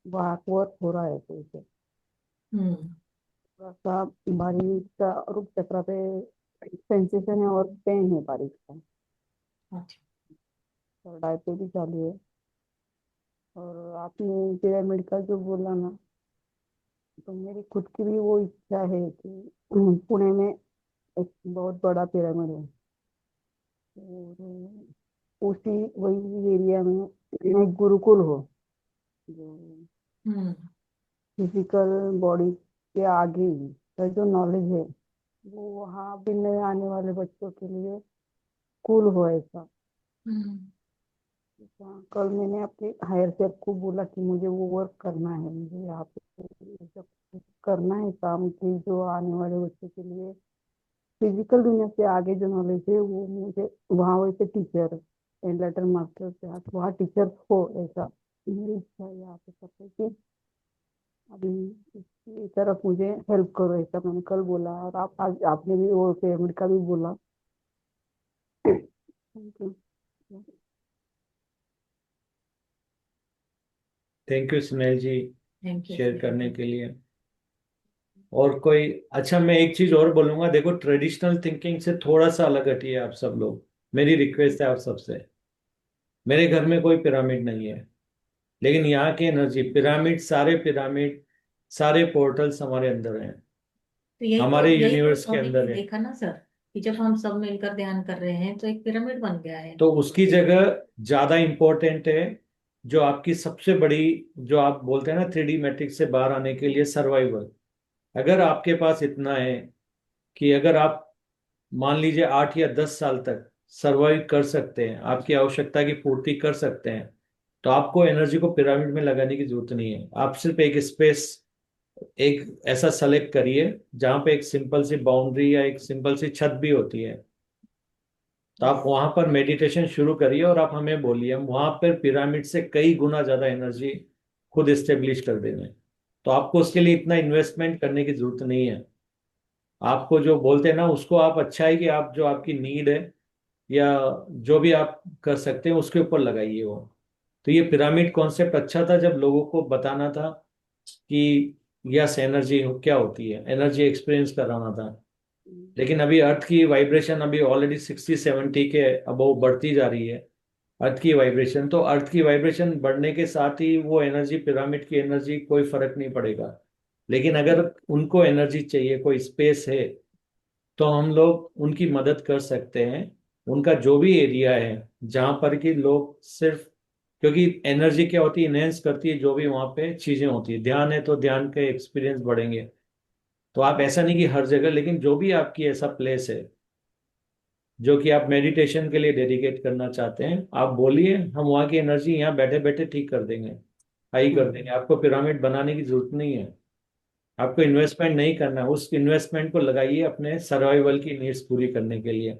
वहाँ वर्क हो रहा है। तो इसे हम्म। थोड़ा सा बारीक सा रूट चक्र पे सेंसेशन है और पेन है बारीक सा। अच्छा। थर्ड आई पे भी चालू है। और आपने पिरामिड का जो बोला ना, तो मेरी खुद की भी वो इच्छा है कि पुणे में एक बहुत बड़ा पिरामिड है। और उसी वही एरिया में एक गुरुकुल हो, जो हम्म। फिजिकल बॉडी के आगे ही का जो नॉलेज है वो वहाँ भी नए आने वाले बच्चों के लिए स्कूल हो ऐसा। हम्म। कल मैंने अपने हायर सेल्फ को बोला कि मुझे वो वर्क करना है, मुझे यहाँ पे ये सब करना है काम की, जो आने वाले बच्चों के लिए फिजिकल दुनिया से आगे जो नॉलेज है वो मुझे वहाँ वैसे टीचर लेटर मास्टर के हाथ वहाँ टीचर हो ऐसा मेरी इच्छा है यहाँ पे करने की। अभी इस तरफ मुझे हेल्प करो, ऐसा मैंने कल बोला, और आप आज आपने भी वो पिरामिड का भी बोला। Thank you. Thank you Snehal ji thank you share करने के लिए। और कोई, अच्छा मैं एक चीज और बोलूंगा, देखो ट्रेडिशनल थिंकिंग से थोड़ा सा अलग हटिए आप सब लोग, मेरी रिक्वेस्ट है आप सबसे। मेरे घर में कोई पिरामिड नहीं है, लेकिन यहाँ की एनर्जी, पिरामिड सारे पोर्टल्स हमारे अंदर हैं, तो यही तो हमारे यही यूनिवर्स तो के अभी अंदर है। देखा ना सर, कि जब हम सब मिलकर ध्यान कर रहे हैं तो एक पिरामिड बन गया है। तो उसकी जगह ज्यादा इंपॉर्टेंट है जो आपकी सबसे बड़ी, जो आप बोलते हैं ना 3D मैट्रिक्स से बाहर आने के लिए सर्वाइवल। अगर आपके पास इतना है कि अगर आप मान लीजिए 8 या 10 साल तक सरवाइव कर सकते हैं, आपकी आवश्यकता की पूर्ति कर सकते हैं, तो आपको एनर्जी को पिरामिड में लगाने की जरूरत नहीं है। आप सिर्फ एक स्पेस, एक ऐसा सेलेक्ट करिए जहां पे एक सिंपल सी बाउंड्री या एक सिंपल सी छत भी होती है, तो आप वहां पर मेडिटेशन शुरू करिए और आप हमें बोलिए, हम वहां पर पिरामिड से कई गुना ज्यादा एनर्जी खुद एस्टेब्लिश कर देंगे। तो आपको उसके लिए इतना इन्वेस्टमेंट करने की जरूरत नहीं है। आपको जो बोलते हैं ना उसको आप, अच्छा है कि आप जो आपकी नीड है या जो भी आप कर सकते हैं उसके ऊपर लगाइए वो। तो ये पिरामिड कॉन्सेप्ट अच्छा था जब लोगों को बताना था कि यस एनर्जी क्या होती है, एनर्जी एक्सपीरियंस कराना था। लेकिन अभी अर्थ की वाइब्रेशन अभी ऑलरेडी 60-70 के अबव बढ़ती जा रही है, अर्थ की वाइब्रेशन। तो अर्थ की वाइब्रेशन बढ़ने के साथ ही वो एनर्जी, पिरामिड की एनर्जी, कोई फर्क नहीं पड़ेगा। लेकिन अगर उनको एनर्जी चाहिए, कोई स्पेस है, तो हम लोग उनकी मदद कर सकते हैं। उनका जो भी एरिया है जहां पर कि लोग सिर्फ, क्योंकि एनर्जी क्या होती है, इनहेंस करती है जो भी वहां पे चीजें होती है। ध्यान है तो ध्यान के एक्सपीरियंस बढ़ेंगे। तो आप ऐसा नहीं कि हर जगह, लेकिन जो भी आपकी ऐसा प्लेस है जो कि आप मेडिटेशन के लिए डेडिकेट करना चाहते हैं, आप बोलिए, हम वहाँ की एनर्जी यहाँ बैठे बैठे ठीक कर देंगे, हाई कर देंगे। आपको पिरामिड बनाने की जरूरत नहीं है, आपको इन्वेस्टमेंट नहीं करना है। उस इन्वेस्टमेंट को लगाइए अपने सर्वाइवल की नीड्स पूरी करने के लिए,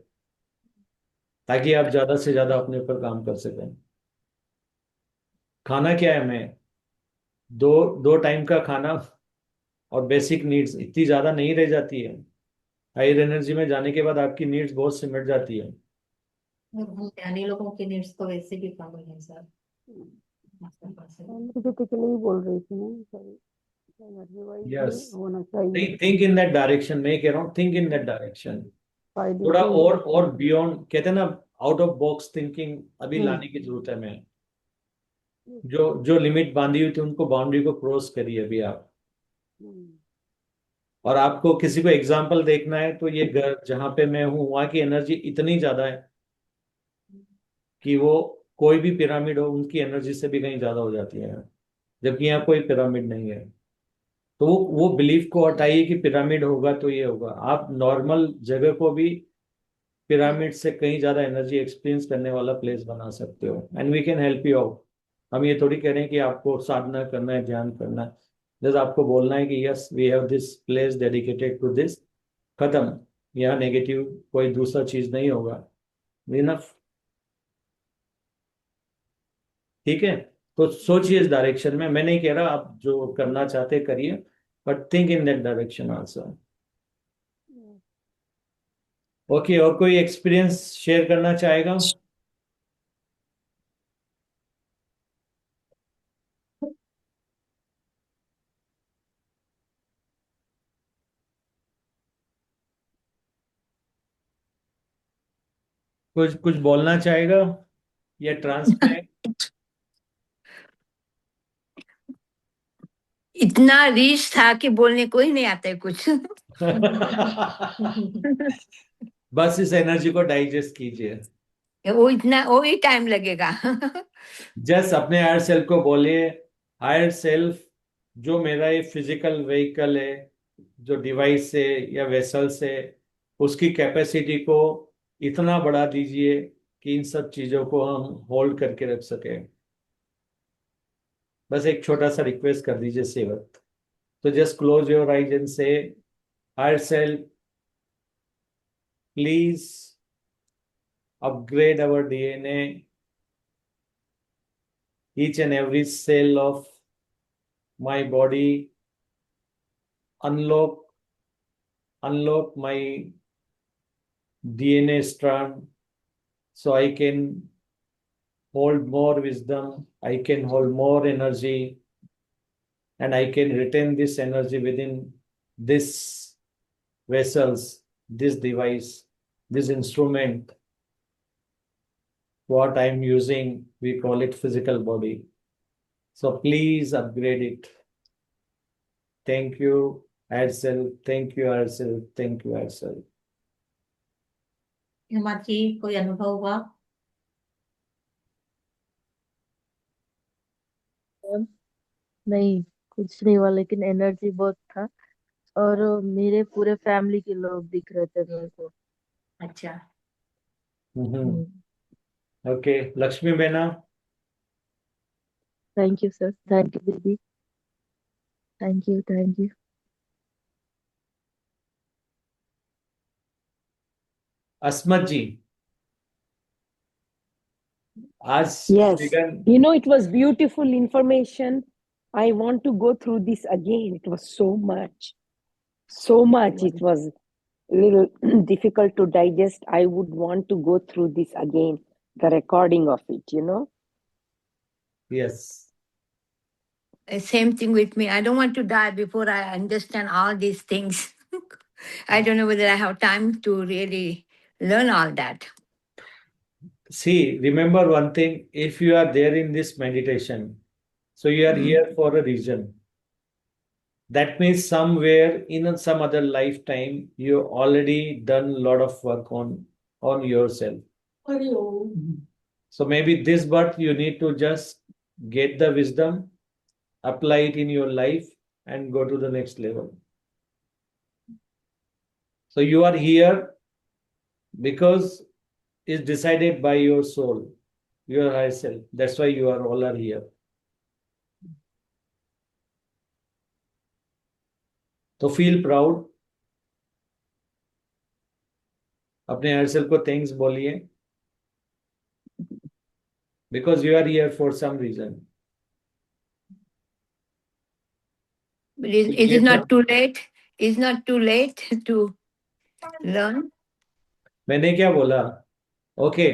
ताकि आप ज्यादा से ज्यादा अपने ऊपर काम कर सकें। खाना क्या है हमें, दो दो टाइम का खाना, और बेसिक नीड्स इतनी ज्यादा नहीं रह जाती है। हायर एनर्जी में जाने के बाद आपकी नीड्स बहुत सिमट जाती है। और हम ध्यानी लोगों की नीड्स तो वैसे भी कम है सर। एनर्जेटिकली ही बोल रही थी मैं, सॉरी, एनर्जी वाइज भी यस, होना चाहिए। थिंक इन दैट डायरेक्शन, मैं कह रहा हूँ थिंक इन दैट डायरेक्शन। फायदे थोड़ा तो और बियॉन्ड, कहते हैं ना, आउट ऑफ बॉक्स थिंकिंग अभी लाने की जरूरत है। मैं जो जो लिमिट बांधी हुई थी उनको, बाउंड्री को क्रॉस करिए अभी आप। हम्म, और आपको किसी को एग्जाम्पल देखना है तो ये घर जहाँ पे मैं हूँ वहाँ की एनर्जी इतनी ज्यादा है कि वो, कोई भी पिरामिड हो उनकी एनर्जी से भी कहीं ज्यादा हो जाती है, जबकि यहाँ कोई पिरामिड नहीं है। तो वो बिलीफ को हटाइए कि पिरामिड होगा तो ये होगा। आप नॉर्मल जगह को भी पिरामिड से कहीं ज्यादा एनर्जी एक्सपीरियंस करने वाला प्लेस बना सकते हो, and we can help you out. हम ये थोड़ी कह रहे हैं कि आपको साधना करना है, ध्यान करना है। जैसे आपको बोलना है कि yes we have this place dedicated to this, खत्म। यहाँ नेगेटिव कोई दूसरा चीज नहीं होगा, इनफ। ठीक है, तो सोचिए इस डायरेक्शन में। मैं नहीं कह रहा आप जो करना चाहते करिए, but think in that direction also. Okay, और कोई एक्सपीरियंस शेयर करना चाहेगा? कुछ कुछ बोलना चाहेगा या ट्रांस में? इतना रीच था कि बोलने को ही नहीं आता है कुछ। बस इस एनर्जी को डाइजेस्ट कीजिए। वो ही टाइम लगेगा। जस्ट अपने हायर सेल्फ को बोलिए, हायर सेल्फ, जो मेरा ये फिजिकल व्हीकल है, जो डिवाइस है या वेसल से, उसकी कैपेसिटी को इतना बढ़ा दीजिए कि इन सब चीजों को हम होल्ड करके रख सके। बस एक छोटा सा रिक्वेस्ट कर दीजिए सेवक। तो just close your eyes and say, higher self please upgrade our DNA, each and every cell of my body unlock my DNA strand so I can hold more wisdom, I can hold more energy, and I can retain this energy within this vessels, this device, this instrument, what I'm using, we call it physical body. So please upgrade it. Thank you, Aircel. Thank you, Aircel. Thank you, Aircel. Hema ji कोई अनुभव हुआ? नहीं, कुछ नहीं हुआ, लेकिन energy बहुत था। और मेरे पूरे फैमिली के लोग दिख रहे थे मेरे को। अच्छा, ओके, लक्ष्मी बेना. Thank you sir, thank you दीदी, थैंक यू, थैंक यू। अस्मत जी, आज Yes. Vegan You know, it was beautiful information. I want to go through this again. It was so much. So much. It was a little difficult to digest. I would want to go through this again, the recording of it, you know. yes. Same thing with me. I don't want to die before I understand all these things. I don't know whether I have time to really learn all that. See, remember one thing, if you are there in this meditation, so you are here for a reason. That means somewhere in some other lifetime, you already done a lot of work on yourself. So maybe this birth you need to just get the wisdom, apply it in your life, and go to the next level. So you are here because it's decided by your soul, your higher self. That's why you are all are here. तो feel proud, अपने higher self को thanks बोलिए, because you are here for some reason. But it is not too late. It's not too late to learn. मैंने क्या बोला? Okay,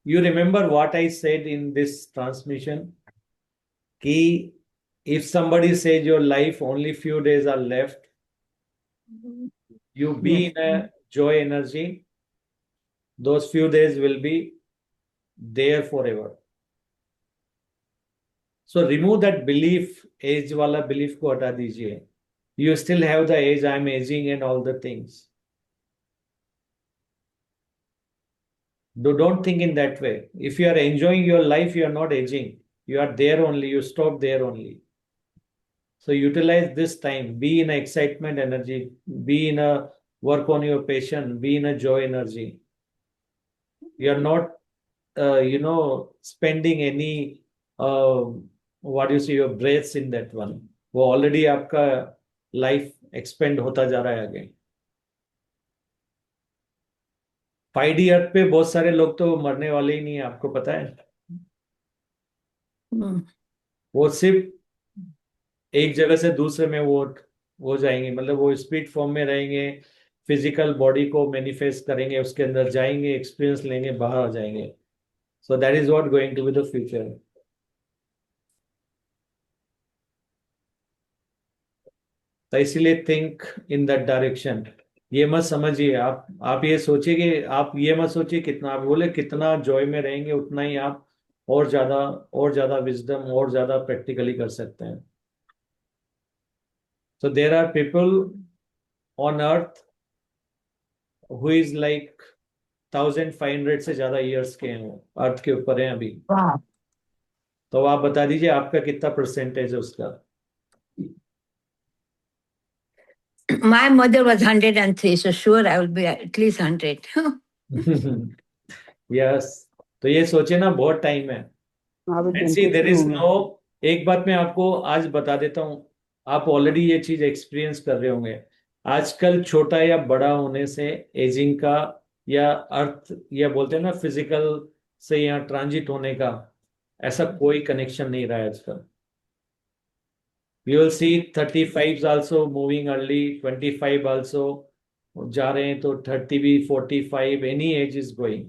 you remember what I said in this transmission कि if somebody says your life only few days are left, you be in a joy energy, those few days will be there forever. So remove that belief, age wala belief को हटा दीजिए. You still have the age, I am aging and all the things. Don't think in that way. If you are enjoying your life, you are not aging. You are there only, you stop there only. So utilize this time, be in a excitement energy, be in a work on your passion, be in a joy energy. You are not, spending any, what do you say, your breaths in that one. वो already आपका life expand होता जा रहा है आगे. 5D अर्थ पे बहुत सारे लोग तो मरने वाले ही नहीं है, आपको पता है. वो सिर्फ एक जगह से दूसरे में वो जाएंगे, मतलब वो स्पीड फॉर्म में रहेंगे, फिजिकल बॉडी को मैनिफेस्ट करेंगे, उसके अंदर जाएंगे, एक्सपीरियंस लेंगे, बाहर आ जाएंगे. So that is what going to be the future. तो इसीलिए थिंक इन दैट डायरेक्शन. ये मत समझिए, आप ये सोचिए कि आप ये मत सोचिए कितना, आप बोले कितना जॉय में रहेंगे उतना ही आप और ज्यादा विजडम और ज्यादा प्रैक्टिकली कर सकते हैं. So there are people on earth who is like 1500 से ज्यादा years के हैं, अर्थ के ऊपर हैं अभी. तो आप बता दीजिए आपका कितना परसेंटेज है उसका. My mother was 103, so sure I will be at least 100. Yes. तो ये सोचे ना, बहुत टाइम है. And see, there is no, एक बात मैं आपको आज बता देता हूँ, आप ऑलरेडी ये चीज एक्सपीरियंस कर रहे होंगे. आजकल छोटा या बड़ा होने से एजिंग का या अर्थ या बोलते हैं ना फिजिकल से या ट्रांजिट होने का ऐसा कोई कनेक्शन नहीं रहा है आजकल. You will see 35s also moving early, 25 also जा रहे हैं, तो 30 भी, 45, any age is going.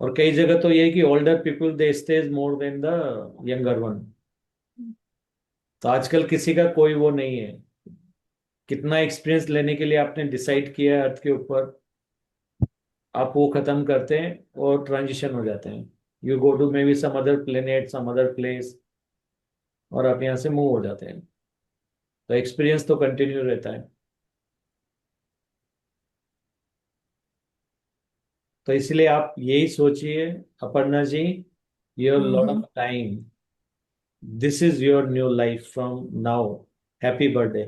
और कई जगह तो ये है कि older people they stays more than the younger one. तो आजकल किसी का कोई वो नहीं है, कितना एक्सपीरियंस लेने के लिए आपने डिसाइड किया है अर्थ के ऊपर, आप वो खत्म करते हैं और ट्रांजिशन हो जाते हैं. You go to maybe some other planet, some other place, और आप यहाँ से मूव हो जाते हैं. तो एक्सपीरियंस तो कंटिन्यू रहता है. तो इसलिए आप यही सोचिए Aparna ji, your lot Mm-hmm. Of time, this is your new life from now. Happy birthday.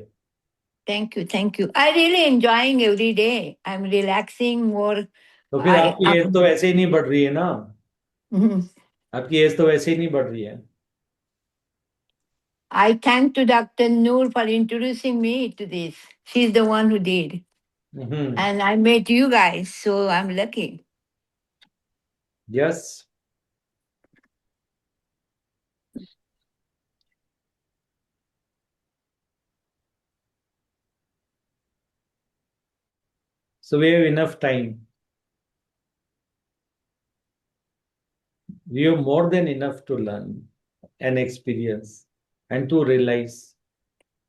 Thank you, thank you. I really enjoying every day. I'm relaxing more. तो फिर आपकी एज तो वैसे ही नहीं बढ़ रही है ना, Mhm. आपकी एज तो वैसे ही नहीं बढ़ रही है. I thank to Dr. Noor for introducing me to this. She's the one who did. And I met you guys, so I'm lucky. Yes. So we have enough time. We have more than enough to learn and experience and to realize.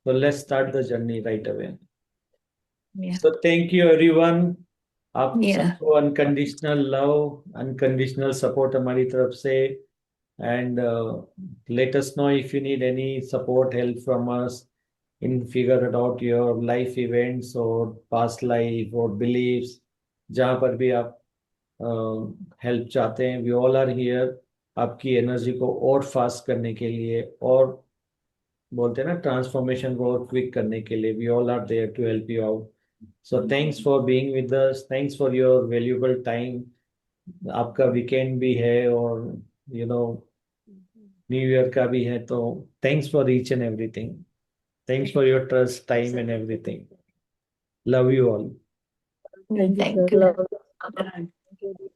So let's start the journey right away. Yeah. So thank you everyone. आप Yeah. सबको unconditional love, unconditional support हमारी तरफ से. And let us know if you need any support, help from us in figure it out your life events or past life or beliefs. जहाँ पर भी आप help चाहते हैं, वी ऑल आर हियर आपकी एनर्जी को और फास्ट करने के लिए, और बोलते हैं ना ट्रांसफॉर्मेशन को और क्विक करने के लिए. We all are there to help you out. So thanks for being with us, thanks for your valuable time. आपका वीकेंड भी है और नो न्यू ईयर का भी है, तो thanks for each and everything. Thanks for your trust, time and everything. Love you all. Thank you, Thank sir. you. Love you. Thank you.